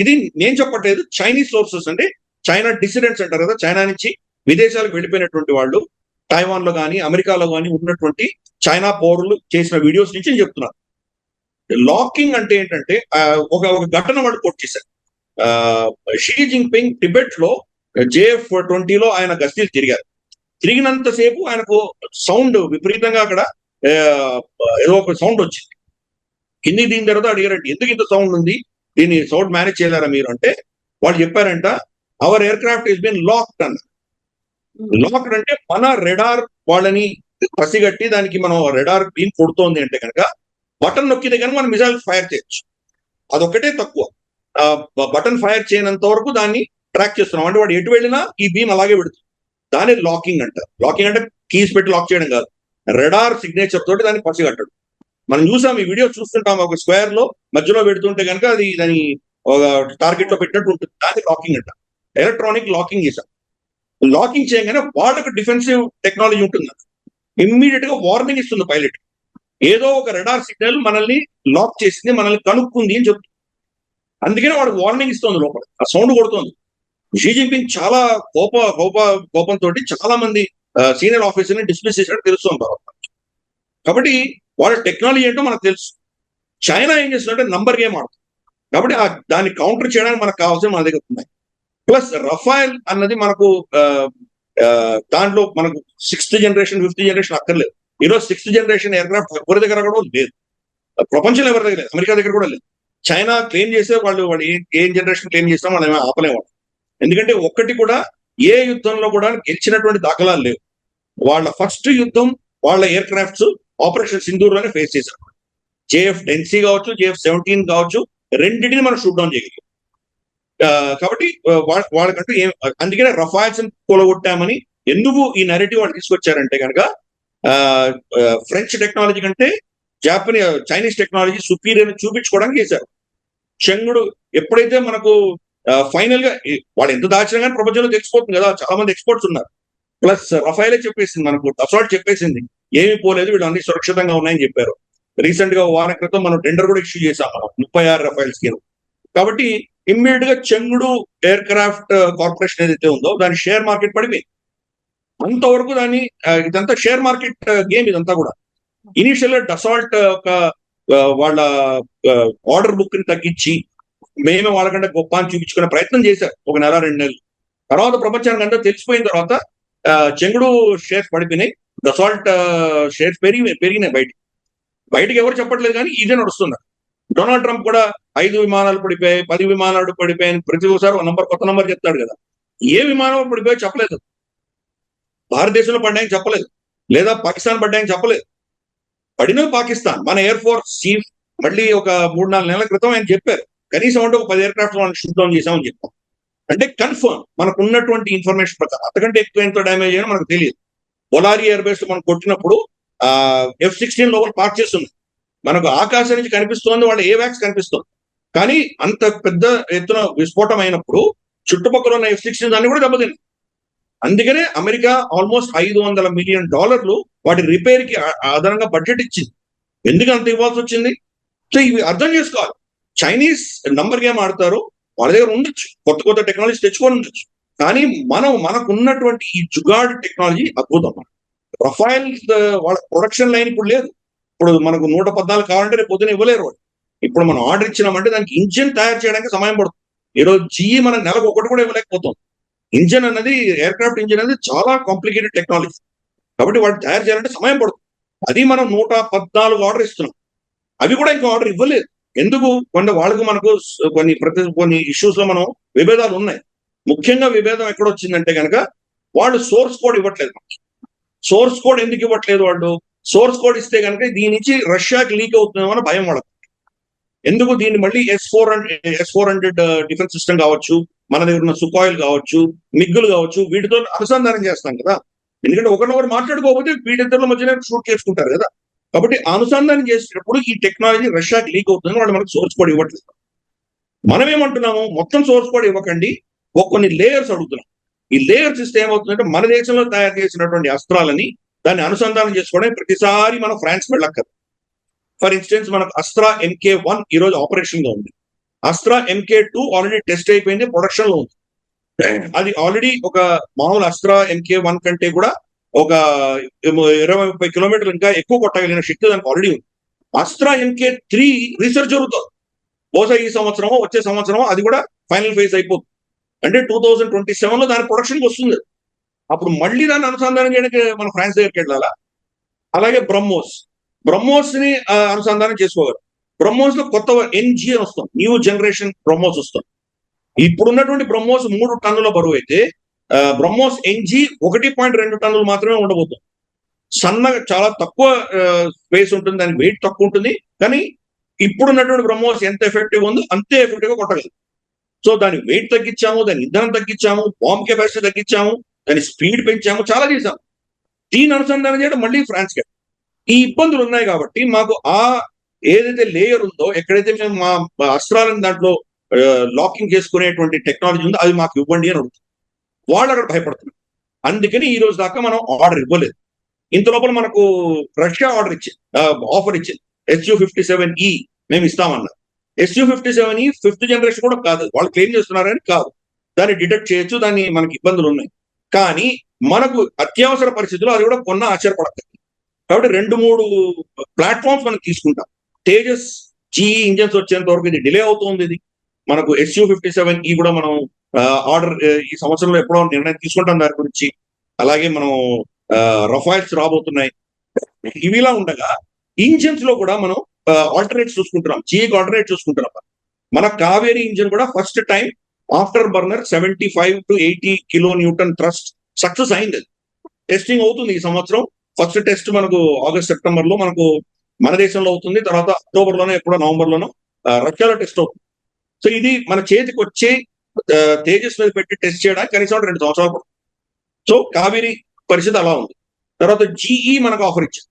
ఇది నేను చెప్పట్లేదు, చైనీస్ సోర్సెస్, అంటే చైనా డిసిడెంట్స్ అంటారు కదా, చైనా నుంచి విదేశాలకు వెళ్ళిపోయినటువంటి వాళ్ళు తైవాన్ లో కానీ అమెరికాలో కానీ ఉన్నటువంటి చైనా పౌరులు చేసిన వీడియోస్ నుంచి నేను చెప్తున్నాను. లాకింగ్ అంటే ఏంటంటే ఒక ఘటన వాళ్ళు కోట్ చేశారు. షీ జిన్పింగ్ టిబెట్ లో JF-20 లో ఆయన గస్తీలు తిరిగినంతసేపు ఆయనకు సౌండ్ విపరీతంగా అక్కడ ఏదో ఒక సౌండ్ వచ్చింది. కింది దీని తర్వాత అడిగారంటే ఎందుకు ఇంత సౌండ్ ఉంది, దీన్ని సౌండ్ మేనేజ్ చేయలేరా మీరు అంటే, వాళ్ళు చెప్పారంట our aircraft is been locked అన్న. లాక్డ్ అంటే మన రెడార్ వాళ్ళని పసిగట్టి దానికి మనం రెడార్ బీమ్ కొడుతోంది అంటే కనుక బటన్ నొక్కితే కనుక మనం మిసైల్ ఫైర్ చేయొచ్చు. అదొక్కటే తక్కువ. బటన్ ఫైర్ చేయనంత వరకు దాన్ని ట్రాక్ చేస్తున్నాం. అంటే వాడు ఎటు వెళ్ళినా ఈ బీమ్ అలాగే పెడుతుంది. దాన్ని లాకింగ్ అంటారు. లాకింగ్ అంటే కీస్ పెట్టి లాక్ చేయడం కాదు, రెడార్ సిగ్నేచర్ తోటి దాన్ని పసిగట్టడు. మనం చూసాం, ఈ వీడియో చూస్తుంటాం, ఒక స్క్వేర్ లో మధ్యలో పెడుతుంటే కనుక అది దాని ఒక టార్గెట్ లో పెట్టినట్టు ఉంటుంది. దాన్ని లాకింగ్ అంట. ఎలక్ట్రానిక్ లాకింగ్ చేశాం. లాకింగ్ చేయగానే వాళ్ళకు డిఫెన్సివ్ టెక్నాలజీ ఉంటుంది. ఇమ్మీడియట్ గా వార్నింగ్ ఇస్తుంది పైలట్. ఏదో ఒక రెడార్ సిగ్నల్ మనల్ని లాక్ చేసింది, మనల్ని కనుక్కుంది అని చెప్తుంది. అందుకనే వాడికి వార్నింగ్ ఇస్తుంది లోపల, ఆ సౌండ్ కొడుతుంది. షీ జిన్పింగ్ చాలా కోపంతో చాలా మంది సీనియర్ ఆఫీసర్ని డిస్మిస్ చేసినట్టు తెలుస్తుంది తర్వాత. కాబట్టి వాళ్ళ టెక్నాలజీ ఏంటో మనకు తెలుసు. చైనా ఏం చేస్తుందంటే నంబర్ గేమ్ ఆడుతుంది. కాబట్టి దాన్ని కౌంటర్ చేయడానికి మనకు కావాల్సిన మన దగ్గర ఉన్నాయి. ప్లస్ రఫాయల్ అన్నది మనకు దాంట్లో మనకు 6th జనరేషన్ 5th జనరేషన్ అక్కర్లేదు. ఈరోజు 6th జనరేషన్ ఎయిర్క్రాఫ్ట్ ఎవరి దగ్గర కూడా లేదు, ప్రపంచంలో ఎవరి దగ్గర లేదు, అమెరికా దగ్గర కూడా లేదు. చైనా క్లెయిమ్ చేస్తే వాళ్ళు ఏం జనరేషన్ క్లెయిమ్ చేసినా వాళ్ళు ఏమైనా ఆపలేవాళ్ళు. ఎందుకంటే ఒక్కటి కూడా ఏ యుద్ధంలో కూడా గెలిచినటువంటి దాఖలాలు లేవు. వాళ్ళ ఫస్ట్ యుద్ధం వాళ్ళ ఎయిర్ క్రాఫ్ట్స్ ఆపరేషన్ సింధూర్లోనే ఫేస్ చేశారు. JF-10C కావచ్చు, JF-17 కావచ్చు, రెండింటిని మనం షూట్ డౌన్ చేయగలిగాం. కాబట్టి వాళ్ళకంటూ అందుకనే రఫాల్స్ కూలగొట్టామని ఎందుకు ఈ నెరేటివ్ వాళ్ళు తీసుకొచ్చారంటే కనుక ఫ్రెంచ్ టెక్నాలజీ కంటే చైనీస్ టెక్నాలజీ సుపీరియర్ చూపించుకోవడానికి చేశారు. చెంగుడు ఎప్పుడైతే మనకు ఫైనల్ గా వాళ్ళు ఎంత దాచినా కానీ ప్రపంచంలో తెలిసిపోతుంది కదా, చాలా మంది ఎక్స్పర్ట్స్ ఉన్నారు. ప్లస్ రఫైలే చెప్పేసింది, మనకు అసాల్ట్ చెప్పేసింది ఏమీ పోలేదు, వీళ్ళు అన్ని సురక్షితంగా ఉన్నాయని చెప్పారు. రీసెంట్ గా వారం క్రితం మనం టెండర్ కూడా ఇష్యూ చేశాం, మనం 36 రఫైల్స్ కి. కాబట్టి ఇమ్మీడియట్ గా చెంగుడు ఎయిర్ క్రాఫ్ట్ కార్పొరేషన్ ఏదైతే ఉందో దాని షేర్ మార్కెట్ పడిపోయింది. అంతవరకు దాన్ని ఇదంతా షేర్ మార్కెట్ గేమ్ ఇదంతా కూడా. ఇనిషియల్ గా డసాల్ట్ ఒక వాళ్ళ ఆర్డర్ బుక్ ని తగ్గించి మేమే వాళ్ళకంటే గొప్ప అని చూపించుకునే ప్రయత్నం చేశారు ఒక నెల 2 నెలలు. తర్వాత ప్రపంచానికి అంతా తెలిసిపోయిన తర్వాత చెంగుడు షేర్స్ పడిపోయినాయి, డసాల్ట్ షేర్స్ పెరిగినాయి. బయటికి ఎవరు చెప్పట్లేదు కానీ ఇదే నడుస్తున్నారు. డొనాల్డ్ ట్రంప్ కూడా 5 విమానాలు పడిపోయాయి, 10 విమానాలు పడిపోయాయి, ప్రతి ఒక్కసారి కొత్త నంబర్ చెప్తాడు కదా. ఏ విమానం పడిపోయో చెప్పలేదు, భారతదేశంలో పడ్డాయని చెప్పలేదు, లేదా పాకిస్తాన్ పడ్డాయని చెప్పలేదు. పడిన పాకిస్తాన్ మన ఎయిర్ ఫోర్స్ చీఫ్ మళ్ళీ ఒక 3-4 నెలల క్రితం ఆయన చెప్పారు, కనీసం అంటే ఒక 10 ఎయిర్ క్రాఫ్ట్ మనం షూట్ డౌన్ చేసామని చెప్పాం. అంటే కన్ఫర్మ్ మనకు ఉన్నటువంటి ఇన్ఫర్మేషన్ ప్రకారం అంతకంటే ఎక్కువ ఎంతో డ్యామేజ్ అయ్యో మనకు తెలియదు. బొలారి ఎయిర్ బేస్ మనం కొట్టినప్పుడు F-16 లోపల పార్క్ చేస్తుంది, మనకు ఆకాశం నుంచి కనిపిస్తుంది, వాళ్ళ AWACS కనిపిస్తుంది. కానీ అంత పెద్ద ఎత్తున విస్ఫోటం అయినప్పుడు చుట్టుపక్కల ఉన్న F-16 దాన్ని కూడా దెబ్బతింది. అందుకనే అమెరికా ఆల్మోస్ట్ $500 మిలియన్ వాటి రిపేర్ కి అదనంగా బడ్జెట్ ఇచ్చింది. ఎందుకు అంత ఇవ్వాల్సి వచ్చింది? సో ఇవి అర్థం చేసుకోవాలి. చైనీస్ నంబర్ గేమ్ ఆడతారు, వాళ్ళ దగ్గర ఉండొచ్చు, కొత్త టెక్నాలజీ తెచ్చుకొని ఉండొచ్చు. కానీ మనకు ఉన్నటువంటి ఈ జుగాడ్ టెక్నాలజీ అద్భుతం. రఫైల్ వాళ్ళ ప్రొడక్షన్ లైన్ ఇప్పుడు లేదు. ఇప్పుడు మనకు 114 కావాలంటే రేపు పొద్దున ఇవ్వలేరు వాళ్ళు. ఇప్పుడు మనం ఆర్డర్ ఇచ్చినామంటే దానికి ఇంజిన్ తయారు చేయడానికి సమయం పడుతుంది. ఈరోజు GE మనకు నెలకు ఒకటి కూడా ఇవ్వలేకపోతుంది. ఇంజిన్ అన్నది ఎయిర్ క్రాఫ్ట్ ఇంజిన్ అనేది చాలా కాంప్లికేటెడ్ టెక్నాలజీ. కాబట్టి వాటి తయారు చేయాలంటే సమయం పడుతుంది. అది మనం 114 ఆర్డర్ ఇస్తున్నాం, అవి కూడా ఇంకా ఆర్డర్ ఇవ్వలేదు. ఎందుకు? వాళ్ళకు మనకు కొన్ని ఇష్యూస్ లో మనం విభేదాలు ఉన్నాయి. ముఖ్యంగా విభేదం ఎక్కడ వచ్చిందంటే కనుక వాళ్ళు సోర్స్ కోడ్ ఇవ్వట్లేదు. సోర్స్ కోడ్ ఎందుకు ఇవ్వట్లేదు? వాళ్ళు సోర్స్ కోడ్ ఇస్తే కనుక దీని నుంచి రష్యాకి లీక్ అవుతుందేమో అని భయం వాళ్ళకి. ఎందుకు? దీన్ని మళ్ళీ S-400 డిఫెన్స్ సిస్టమ్ కావచ్చు, మన దగ్గర ఉన్న సుకాయిల్ కావచ్చు, మిగ్గులు కావచ్చు, వీటితో అనుసంధానం చేస్తాం కదా. ఎందుకంటే ఒకరినొకరు మాట్లాడుకోకపోతే వీటిద్దరిలో మధ్యన షూట్ చేసుకుంటారు కదా. కాబట్టి అనుసంధానం చేసేటప్పుడు ఈ టెక్నాలజీ రష్యాకి లీక్ అవుతుందని వాళ్ళు మనకు సోర్స్ కోడ్ ఇవ్వట్లేదు. మనం ఏమంటున్నాము? మొత్తం సోర్స్ కోడ్ ఇవ్వకండి, కొన్ని లేయర్స్ అడుగుతున్నాం. ఈ లేయర్స్ ఇస్తే ఏమవుతుందంటే మన దేశంలో తయారు చేసినటువంటి అస్త్రాలని దాన్ని అనుసంధానం చేసుకోవడానికి ప్రతిసారి మనం ఫ్రాన్స్ వెళ్ళక్కర్లేదు. ఫర్ ఇన్స్టెన్స్ మనకు అస్త్రా MK1 ఈ రోజు ఆపరేషన్ లో ఉంది. అస్త్రా MK2 ఆల్రెడీ టెస్ట్ అయిపోయింది, ప్రొడక్షన్ లో ఉంది. అది ఆల్రెడీ ఒక మామూలు అస్త్రా MK1 కంటే కూడా ఒక 20-30 కిలోమీటర్లు ఇంకా ఎక్కువ కొట్టగలిగిన శక్తి దానికి ఆల్రెడీ ఉంది. అస్త్రా MK3 రీసెర్చ్ జరుగుతుంది. బహుశా ఈ సంవత్సరమో వచ్చే సంవత్సరమో అది కూడా ఫైనల్ ఫేజ్ అయిపోతుంది. అంటే 2027లో దాని ప్రొడక్షన్కి వస్తుంది. అప్పుడు మళ్ళీ దాన్ని అనుసంధానం చేయడానికి మనం ఫ్రాన్స్ దగ్గరికి వెళ్ళాలా? అలాగే బ్రహ్మోస్ ని అనుసంధానం చేసుకోగలరు. బ్రహ్మోస్ లో కొత్త NG అని వస్తాం, న్యూ జనరేషన్ బ్రహ్మోస్ వస్తాం. ఇప్పుడున్నటువంటి బ్రహ్మోస్ 3 టన్నుల బరువు అయితే బ్రహ్మోస్ NG 1.2 టన్నులు మాత్రమే ఉండబోతుంది. సన్నగా చాలా తక్కువ స్పేస్ ఉంటుంది, దానికి వెయిట్ తక్కువ ఉంటుంది. కానీ ఇప్పుడున్నటువంటి బ్రహ్మోస్ ఎంత ఎఫెక్టివ్ ఉందో అంతే ఎఫెక్టివ్ గా కొట్టగలదు. సో దాని వెయిట్ తగ్గించాము, దాని ఇంధనం తగ్గించాము, బాంబ్ కెపాసిటీ తగ్గించాము, దాని స్పీడ్ పెంచాము, చాలా చేశాము. దీని అనుసంధానం చేయడం మళ్ళీ ఫ్రాన్స్ కి ఈ ఇబ్బందులు ఉన్నాయి. కాబట్టి మాకు ఏదైతే లేయర్ ఉందో, ఎక్కడైతే మేము మా అస్త్రాలను దాంట్లో లాకింగ్ చేసుకునేటువంటి టెక్నాలజీ ఉంది, అది మాకు ఇవ్వండి అని అడుగుతుంది. వాళ్ళు అక్కడ భయపడుతున్నారు. అందుకని ఈ రోజు దాకా మనం ఆర్డర్ ఇవ్వలేదు. ఇంత లోపల మనకు రష్యా ఆఫర్ ఇచ్చింది, SU-57E మేము ఇస్తామన్నారు. SU-57E 5th జనరేషన్ కూడా కాదు, వాళ్ళు క్లెయిమ్ చేస్తున్నారని కాదు, దాన్ని డిటెక్ట్ చేయొచ్చు, దాన్ని మనకి ఇబ్బందులు ఉన్నాయి. కానీ మనకు అత్యవసర పరిస్థితుల్లో అది కూడా కొన్న ఆశ్చర్యపడతాయి. కాబట్టి 2-3 ప్లాట్ఫామ్స్ మనం తీసుకుంటాం. తేజస్ GE ఇంజన్స్ వచ్చేంత వరకు ఇది డిలే అవుతుంది. ఇది మనకు SU-57E కూడా మనం ఆర్డర్ ఈ సంవత్సరంలో ఎప్పుడో నిర్ణయం తీసుకుంటాం దాని గురించి. అలాగే మనం రఫైల్స్ రాబోతున్నాయి. ఇవిలా ఉండగా ఇంజన్స్ లో కూడా మనం ఆల్టర్నేట్స్ చూసుకుంటున్నాం, GE ఆల్టర్నేట్ చూసుకుంటున్నాం. మన కావేరీ ఇంజన్ కూడా first time after burner 75 to 80 kN thrust success అయింది. టెస్టింగ్ అవుతుంది ఈ సంవత్సరం. ఫస్ట్ టెస్ట్ మనకు ఆగస్ట్ సెప్టెంబర్ లో మనకు మన దేశంలో అవుతుంది. తర్వాత అక్టోబర్ లోనో ఎప్పుడో నవంబర్ లోనో రష్యాలో టెస్ట్ అవుతుంది. సో ఇది మన చేతికి వచ్చే తేజస్ మీద పెట్టి టెస్ట్ చేయడానికి కనీసం 2 సంవత్సరాలు పడుతుంది. సో కావేరీ పరిస్థితి అలా ఉంది. తర్వాత GE మనకు ఆఫర్ ఇచ్చింది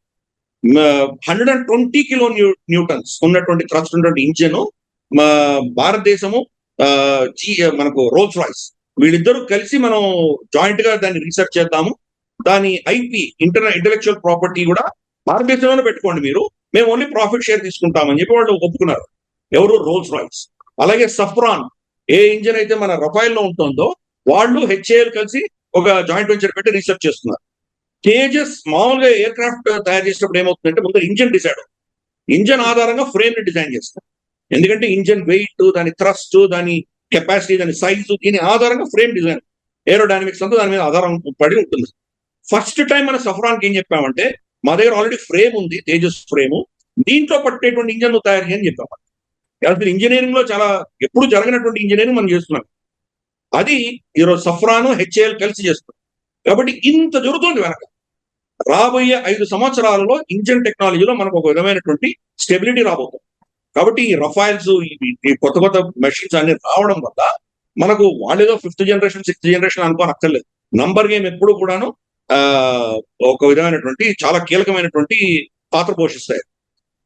120 kN ఉన్నటువంటి థ్రస్ట్ ఉన్నటువంటి ఇంజిన్. భారతదేశము మనకు రోల్స్ రాయ్స్ వీళ్ళిద్దరూ కలిసి మనం జాయింట్ గా దాన్ని రీసెర్చ్ చేద్దాము, దాని IP ఇంటలెక్చువల్ ప్రాపర్టీ కూడా భారతదేశంలోనే పెట్టుకోండి మీరు, మేము ఓన్లీ ప్రాఫిట్ షేర్ తీసుకుంటామని చెప్పి వాళ్ళు ఒప్పుకున్నారు. ఎవరు? Rolls Royce. అలాగే సఫ్రాన్ ఏ ఇంజిన్ అయితే మన రఫైల్ లో ఉంటుందో వాళ్ళు HAL కలిసి ఒక జాయింట్ వెంచర్ పెట్టి రీసెర్చ్ చేస్తున్నారు. తేజస్ మామూలుగా ఎయిర్ క్రాఫ్ట్ తయారు చేసినప్పుడు ఏమవుతుందంటే ముందు ఇంజిన్ డిసైడ్ అవుతుంది, ఇంజిన్ ఆధారంగా ఫ్రేమ్ ని డిజైన్ చేస్తారు. ఎందుకంటే ఇంజిన్ వెయిట్, దాని థ్రస్ట్, దాని కెపాసిటీ, దాని సైజు, దీని ఆధారంగా ఫ్రేమ్ డిజైన్, ఏరోడైనమిక్స్ అంతా దాని మీద ఆధారం పడి ఉంటుంది. ఫస్ట్ టైం మన సఫ్రాన్కి ఏం చెప్పామంటే మా దగ్గర ఆల్రెడీ ఫ్రేమ్ ఉంది, తేజస్ ఫ్రేమ్, దీంట్లో పట్టేటువంటి ఇంజన్ తయారు చేయని చెప్పాము. అసలు ఇంజనీరింగ్ లో చాలా ఎప్పుడు జరగనటువంటి ఇంజనీరింగ్ మనం చేస్తున్నాం. అది ఈరోజు సఫ్రాను HAL కలిసి చేస్తున్నాం. కాబట్టి ఇంత జరుగుతుంది వెనక. రాబోయే 5 సంవత్సరాలలో ఇంజన్ టెక్నాలజీలో మనకు ఒక విధమైనటువంటి స్టెబిలిటీ రాబోతుంది. కాబట్టి ఈ రఫైల్స్, ఈ కొత్త కొత్త మెషిన్స్ అన్ని రావడం వల్ల మనకు వాళ్ళేదో 5th జనరేషన్ 6th జనరేషన్ అనుకోనక్కర్లేదు. నంబర్ గేమ్ ఎప్పుడు కూడాను ఒక విధమైనటువంటి చాలా కీలకమైనటువంటి పాత్ర పోషిస్తాయి.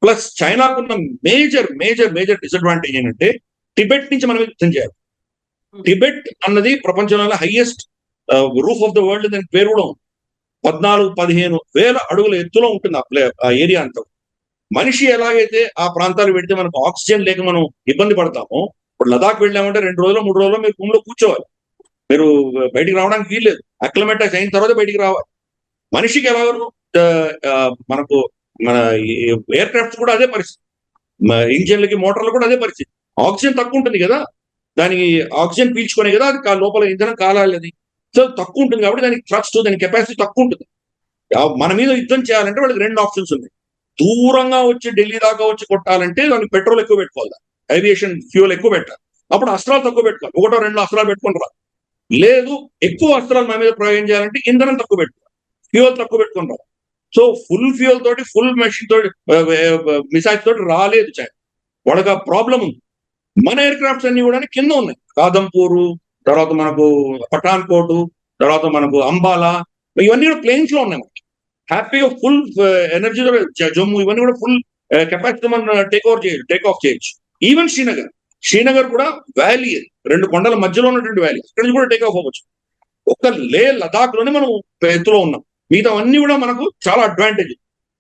ప్లస్ చైనాకున్న మేజర్ మేజర్ మేజర్ డిసడ్వాంటేజ్ ఏంటంటే టిబెట్ నుంచి మనం యుద్ధం చేయాలి. టిబెట్ అన్నది ప్రపంచంలో highest roof of the world, దానికి పేరు కూడా ఉంది. 14-15 వేల అడుగుల ఎత్తులో ఉంటుంది ఆ ఏరియా అంతా. మనిషి ఎలాగైతే ఆ ప్రాంతాలు పెడితే మనకు ఆక్సిజన్ లేక మనం ఇబ్బంది పడతామో, ఇప్పుడు లదాఖ్ వెళ్ళామంటే 2 రోజులు 3 రోజులు మీరు రూమ్ లో కూర్చోవాలి, మీరు బయటికి రావడానికి వీల్లేదు, అక్లమేటైజ్ అయిన తర్వాత బయటికి రావాలి. మనిషికి ఎలాగో మనకు మన ఎయిర్ క్రాఫ్ట్స్ కూడా అదే పరిస్థితి, ఇంజన్లకి మోటార్లు కూడా అదే పరిస్థితి. ఆక్సిజన్ తక్కువ ఉంటుంది కదా, దానికి ఆక్సిజన్ పీల్చుకునే కదా అది లోపల ఇంధనం కాలాలి, అది సో తక్కువ ఉంటుంది. కాబట్టి దానికి థ్రస్ట్, దాని కెపాసిటీ తక్కువ ఉంటుంది. మన మీద యుద్ధం చేయాలంటే వాళ్ళకి 2 ఆప్షన్స్ ఉన్నాయి. దూరంగా వచ్చి ఢిల్లీ దాకా వచ్చి కొట్టాలంటే దానికి పెట్రోల్ ఎక్కువ పెట్టుకోవాలి, ఏవియేషన్ ఫ్యూయల్ ఎక్కువ పెట్టాలి, అప్పుడు అస్త్రాలు తక్కువ పెట్టుకోవాలి, 1-2 అస్త్రాలు పెట్టుకుని రా. లేదు ఎక్కువ అస్త్రాలు మన మీద ప్రయోగం చేయాలంటే ఇంధనం తక్కువ పెట్టుకోవాలి, ఫ్యూయల్ తక్కువ పెట్టుకుని రా. సో ఫుల్ ఫ్యూయల్ తోటి, ఫుల్ మెషిన్ తోటి, మిసైల్స్ తోటి రాలేదు చైనా. వాళ్ళకి ఆ ప్రాబ్లం ఉంది. మన ఎయిర్ క్రాఫ్ట్స్ అన్ని కూడా కింద ఉన్నాయి, కాదంపూరు, తర్వాత మనకు పఠాన్కోట్, తర్వాత మనకు అంబాలా, ఇవన్నీ కూడా ప్లేన్స్ లో ఉన్నాయి. మనకి హ్యాపీగా ఫుల్ ఎనర్జీ, జమ్మూ, ఇవన్నీ కూడా ఫుల్ కెపాసిటీ మనం టేక్ ఆఫ్ చేయొచ్చు. ఈవెన్ శ్రీనగర్ కూడా వ్యాలీ, 2 కొండల మధ్యలో ఉన్నటువంటి వ్యాలీ, ఇక్కడ నుంచి కూడా టేక్ ఆఫ్ అవ్వచ్చు. ఒక లదాఖ్ లోనే మనం ఎత్తులో ఉన్నాం. మిగతా అన్ని కూడా మనకు చాలా అడ్వాంటేజ్.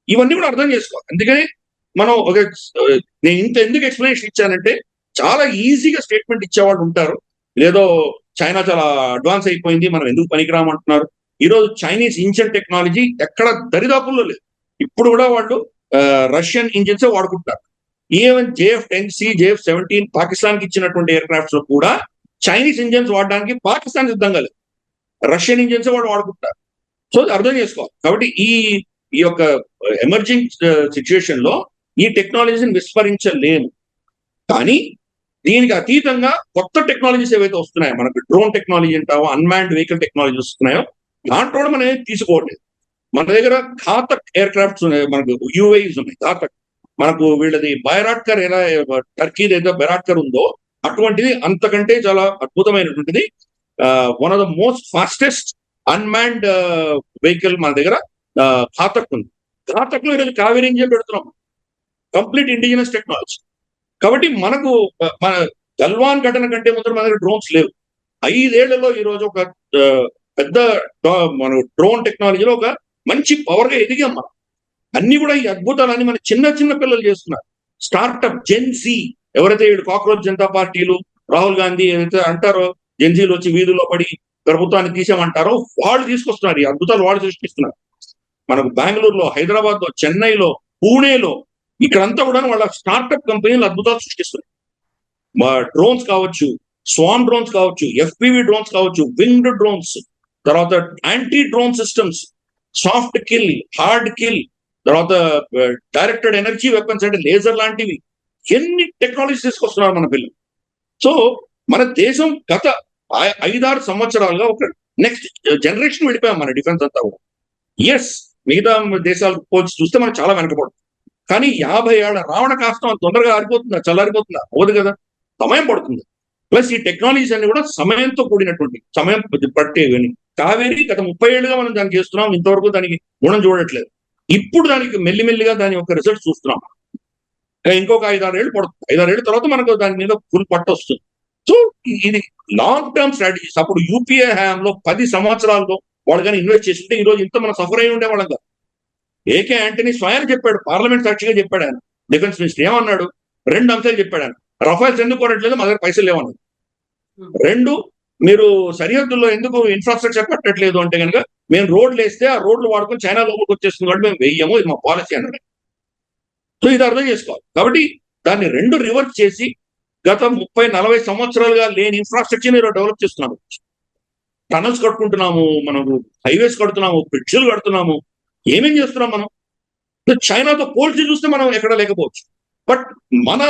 ఇవన్నీ కూడా అర్థం చేసుకోవాలి. అందుకని మనం నేను ఇంత ఎందుకు ఎక్స్ప్లెనేషన్ ఇచ్చానంటే, చాలా ఈజీగా స్టేట్మెంట్ ఇచ్చేవాళ్ళు ఉంటారు, లేదో చైనా చాలా అడ్వాన్స్ అయిపోయింది, మనం ఎందుకు పనికిరామంటున్నారు. ఈరోజు చైనీస్ ఇంజన్ టెక్నాలజీ ఎక్కడ దరిదాపుల్లో లేదు. ఇప్పుడు కూడా వాళ్ళు రష్యన్ ఇంజిన్స్ వాడుకుంటారు. ఈవెన్ JF-10C, JF-17 పాకిస్తాన్ కి ఇచ్చినటువంటి ఎయిర్ క్రాఫ్ట్స్ లో కూడా చైనీస్ ఇంజన్స్ వాడడానికి పాకిస్తాన్ సిద్ధంగా లేదు, రష్యన్ ఇంజన్స్ వాళ్ళు వాడుకుంటారు. సో అర్థం చేసుకోవాలి. కాబట్టి ఈ యొక్క ఎమర్జింగ్ సిచ్యుయేషన్ లో ఈ టెక్నాలజీని విస్మరించలేము. కానీ దీనికి అతీతంగా కొత్త టెక్నాలజీస్ ఏవైతే వస్తున్నాయో, మనకు డ్రోన్ టెక్నాలజీ అంటావో, అన్మాన్డ్ వెహికల్ టెక్నాలజీ వస్తున్నాయో, దాంట్లో కూడా మనం తీసుకోవట్లేదు. మన దగ్గర ఘాతక్ ఎయిర్ క్రాఫ్ట్స్ ఉన్నాయి, మనకు UAVs ఉన్నాయి ఘాతక్. మనకు వీళ్ళది బైరాట్కర్, ఎలా టర్కీది ఏదో బైరాట్కర్ ఉందో అటువంటిది, అంతకంటే చాలా అద్భుతమైనటువంటిది. One of the most fastest unmanned vehicle మన దగ్గర ఘాతక్ ఉంది. ఘాతక్ లో ఈరోజు కావేరీ ఇంజిన్ పెడుతున్నాం, కంప్లీట్ ఇండిజినస్ టెక్నాలజీ. కాబట్టి మనకు మన గల్వాన్ ఘటన కంటే ముందర మన దగ్గర డ్రోన్స్ లేవు. 5 ఏళ్లలో ఈ రోజు ఒక పెద్ద మన డ్రోన్ టెక్నాలజీలో ఒక మంచి పవర్ గా ఎదిగాం మనం. అన్ని కూడా ఈ అద్భుతాలన్నీ మన చిన్న చిన్న పిల్లలు చేస్తున్నారు. స్టార్ట్అప్ జెన్సీ, ఎవరైతే కాక్రోచ్ జనతా పార్టీలు, రాహుల్ గాంధీ ఏదైతే అంటారో జెన్సీలు వచ్చి వీధుల్లో పడి ప్రభుత్వాన్ని తీసామంటారో వాళ్ళు తీసుకొస్తున్నారు ఈ అద్భుతాలు, వాళ్ళు సృష్టిస్తున్నారు. మనకు బెంగళూరులో, హైదరాబాద్ లో, చెన్నైలో, పూణేలో ఇక్కడంతా కూడా వాళ్ళ స్టార్ట్అప్ కంపెనీలు అద్భుతాలు సృష్టిస్తున్నాయి. డ్రోన్స్ కావచ్చు, స్వామ్ డ్రోన్స్ కావచ్చు, ఎఫ్పివి డ్రోన్స్ కావచ్చు, వింగ్డ్ డ్రోన్స్, తర్వాత anti drone systems, soft kill, hard kill, తర్వాత డైరెక్టెడ్ ఎనర్జీ వెపన్స్ అంటే లేజర్ లాంటివి, ఎన్ని టెక్నాలజీస్ తీసుకొస్తున్నారు మన పిల్లలు. సో మన దేశం గత 5-6 సంవత్సరాలుగా ఒక నెక్స్ట్ జనరేషన్ వెళ్ళిపోయాం మన డిఫెన్స్ అంతా కూడా. ఎస్, మిగతా దేశాలకు పోల్చి చూస్తే మనం చాలా వెనకబడుతుంది. కానీ 50 ఏళ్ల రావణ కాష్టం తొందరగా ఆరిపోతుందా, చల్లారిపోతుందా? అవదు కదా, సమయం పడుతుంది. ప్లస్ ఈ టెక్నాలజీస్ అన్ని కూడా సమయంతో కూడినటువంటి, సమయం పట్టేవి. కావేరి గత 30 ఏళ్ళుగా మనం దాన్ని చేస్తున్నాం, ఇంతవరకు దానికి గుణం చూడట్లేదు. ఇప్పుడు దానికి మెల్లిమెల్లిగా దాని యొక్క రిజల్ట్ చూస్తున్నాం. ఇంకొక 5-6 ఏళ్ళు పడుతుంది. 5-6 ఏళ్ళ తర్వాత మనకు దాని మీద ఫుల్ పట్టు వస్తుంది. సో ఇది లాంగ్ టర్మ్ స్ట్రాటజీస్. అప్పుడు యూపీఏ హయాంలో 10 సంవత్సరాల్లో వాళ్ళు కానీ ఇన్వెస్ట్ చేస్తుంటే ఈ రోజు ఇంత మనం సఫర్ అయి ఉండేవాళ్ళం కాదు. ఏకే యాంటనీ స్వయం చెప్పాడు, పార్లమెంట్ సాక్షిగా చెప్పాడు ఆయన, డిఫెన్స్ మినిస్టర్ ఏమన్నాడు? 2 అంశాలు చెప్పాడు ఆయన. రఫైల్స్ ఎందుకు కొనట్లేదు? మా దగ్గర పైసలు లేవన్నాడు. 2, మీరు సరిహద్దుల్లో ఎందుకు ఇన్ఫ్రాస్ట్రక్చర్ కట్టట్లేదు అంటే కనుక మేము రోడ్లు వేస్తే ఆ రోడ్లు వాడుకొని చైనా లోపలికి వచ్చేస్తుంది కాబట్టి మేము వెయ్యము, ఇది మా పాలసీ అన్నాడు. సో ఇది అర్థం చేసుకోవాలి. కాబట్టి దాన్ని 2 రివర్స్ చేసి గత 30-40 సంవత్సరాలుగా లేని ఇన్ఫ్రాస్ట్రక్చర్ మీరు డెవలప్ చేస్తున్నాము. టనల్స్ కట్టుకుంటున్నాము, మనకు హైవేస్ కడుతున్నాము, బ్రిడ్జ్లు కడుతున్నాము, ఏమేం చేస్తున్నాం మనం. చైనాతో పోల్చి చూస్తే మనం ఎక్కడ లేకపోవచ్చు. బట్ మన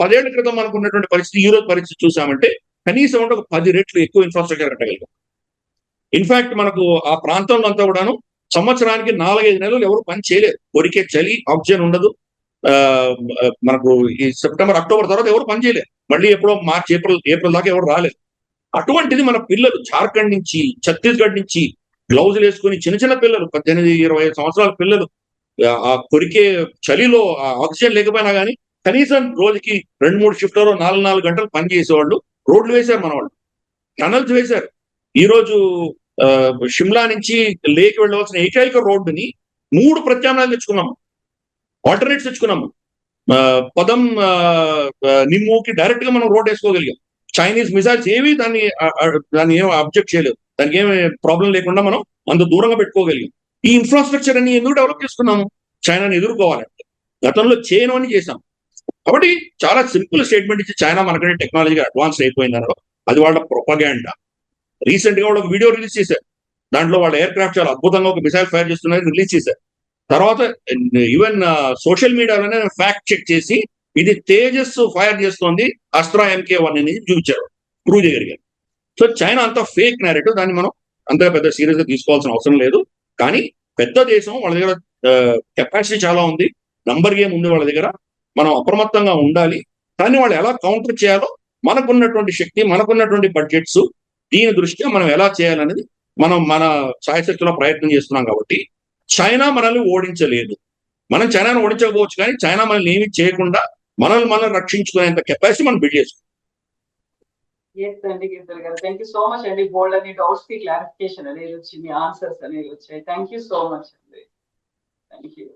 10 ఏళ్ల క్రితం మనకు ఉన్నటువంటి పరిస్థితి, ఈ రోజు పరిస్థితి చూసామంటే కనీసం ఒక 10 రెట్లు ఎక్కువ ఇన్ఫ్రాస్ట్రక్చర్ కట్టగలిగాం. ఇన్ఫాక్ట్ మనకు ఆ ప్రాంతంలో అంతా కూడాను సంవత్సరానికి 4-5 నెలలు ఎవరు పని చేయలేదు. కొరికే చలి, ఆక్సిజన్ ఉండదు. మనకు ఈ సెప్టెంబర్, అక్టోబర్ తర్వాత ఎవరు పని చేయలేదు. మళ్ళీ ఎప్పుడో మార్చ్, ఏప్రిల్ దాకా ఎవరు రాలేదు. అటువంటిది మన పిల్లలు జార్ఖండ్ నుంచి, ఛత్తీస్గఢ్ నుంచి గ్లౌజులు వేసుకుని చిన్న చిన్న పిల్లలు, 18-20 సంవత్సరాల పిల్లలు ఆ కొరికే చలిలో ఆక్సిజన్ లేకపోయినా కానీ కనీసం రోజుకి 2-3 షిఫ్ట్లో 4-4 గంటలు పని చేసేవాళ్ళు. రోడ్లు వేశారు మన వాళ్ళు, టనల్స్ వేశారు. ఈ రోజు షిమ్లా నుంచి లేక్ వెళ్ళవలసిన ఏకైక రోడ్డుని 3 ప్రత్యామ్నాయాలు తెచ్చుకున్నాము, ఆల్టర్నేట్స్ తెచ్చుకున్నాము. పదం నిమ్ముకి డైరెక్ట్ గా మనం రోడ్ వేసుకోగలిగాం. చైనీస్ మిసైల్స్ ఏవి దాన్ని ఏం అబ్జెక్ట్ చేయలేదు, దానికి ఏమి ప్రాబ్లం లేకుండా మనం అంత దూరంగా పెట్టుకోగలిగాం. ఈ ఇన్ఫ్రాస్ట్రక్చర్ అన్ని ఎందుకు డెవలప్ చేసుకున్నాము? చైనాని ఎదుర్కోవాలంటే. గతంలో చేయను అని చేశాం. కాబట్టి చాలా సింపుల్ స్టేట్మెంట్ ఇచ్చి చైనా మనకంటే టెక్నాలజీగా అడ్వాన్స్ అయిపోయిందనో అది వాళ్ళ ప్రొపగాండా. రీసెంట్ గా ఒక వీడియో రిలీజ్ చేశారు, దాంట్లో వాళ్ళ ఎయిర్ క్రాఫ్ట్ చాలా అద్భుతంగా ఒక మిసైల్ ఫైర్ చేస్తున్నది రిలీజ్ చేశారు. తర్వాత ఈవెన్ సోషల్ మీడియాలోనే ఫ్యాక్ట్ చెక్ చేసి ఇది తేజస్ ఫైర్ చేస్తోంది, అస్త్రా MK1 అనేది చూపించారు, ప్రూవ్ చేయగలిగారు. సో చైనా అంత ఫేక్ నేరేటివ్, దాన్ని మనం అంత పెద్ద సీరియస్ గా తీసుకోవాల్సిన అవసరం లేదు. కానీ పెద్ద దేశం, వాళ్ళ దగ్గర కెపాసిటీ చాలా ఉంది, నంబర్ గేమ్ ఉంది వాళ్ళ దగ్గర. మనం అప్రమత్తంగా ఉండాలి. కానీ వాళ్ళు ఎలా కౌంటర్ చేయాలో, మనకున్నటువంటి శక్తి, మనకున్నటువంటి బడ్జెట్స్, దీని దృష్ట్యా మనం ఎలా చేయాలనేది మనం మన సాయశక్తిలో ప్రయత్నం చేస్తున్నాం. కాబట్టి చైనా మనల్ని ఓడించలేదు. మనం చైనాను ఓడించకపోవచ్చు, కానీ చైనా మనల్ని ఏమి చేయకుండా మనం రక్షించుకునేంత కెపాసిటీ మనం బిల్డ్ చేసుకోవాలి. థ్యాంక్ యూ సో మచ్ అండి. బోల్డ్ అని డౌట్స్ కి క్లారిఫికేషన్ అనేది వచ్చింది, ఆన్సర్స్ అనేది వచ్చాయి. థ్యాంక్ యూ సో మచ్ అండి. Thank you.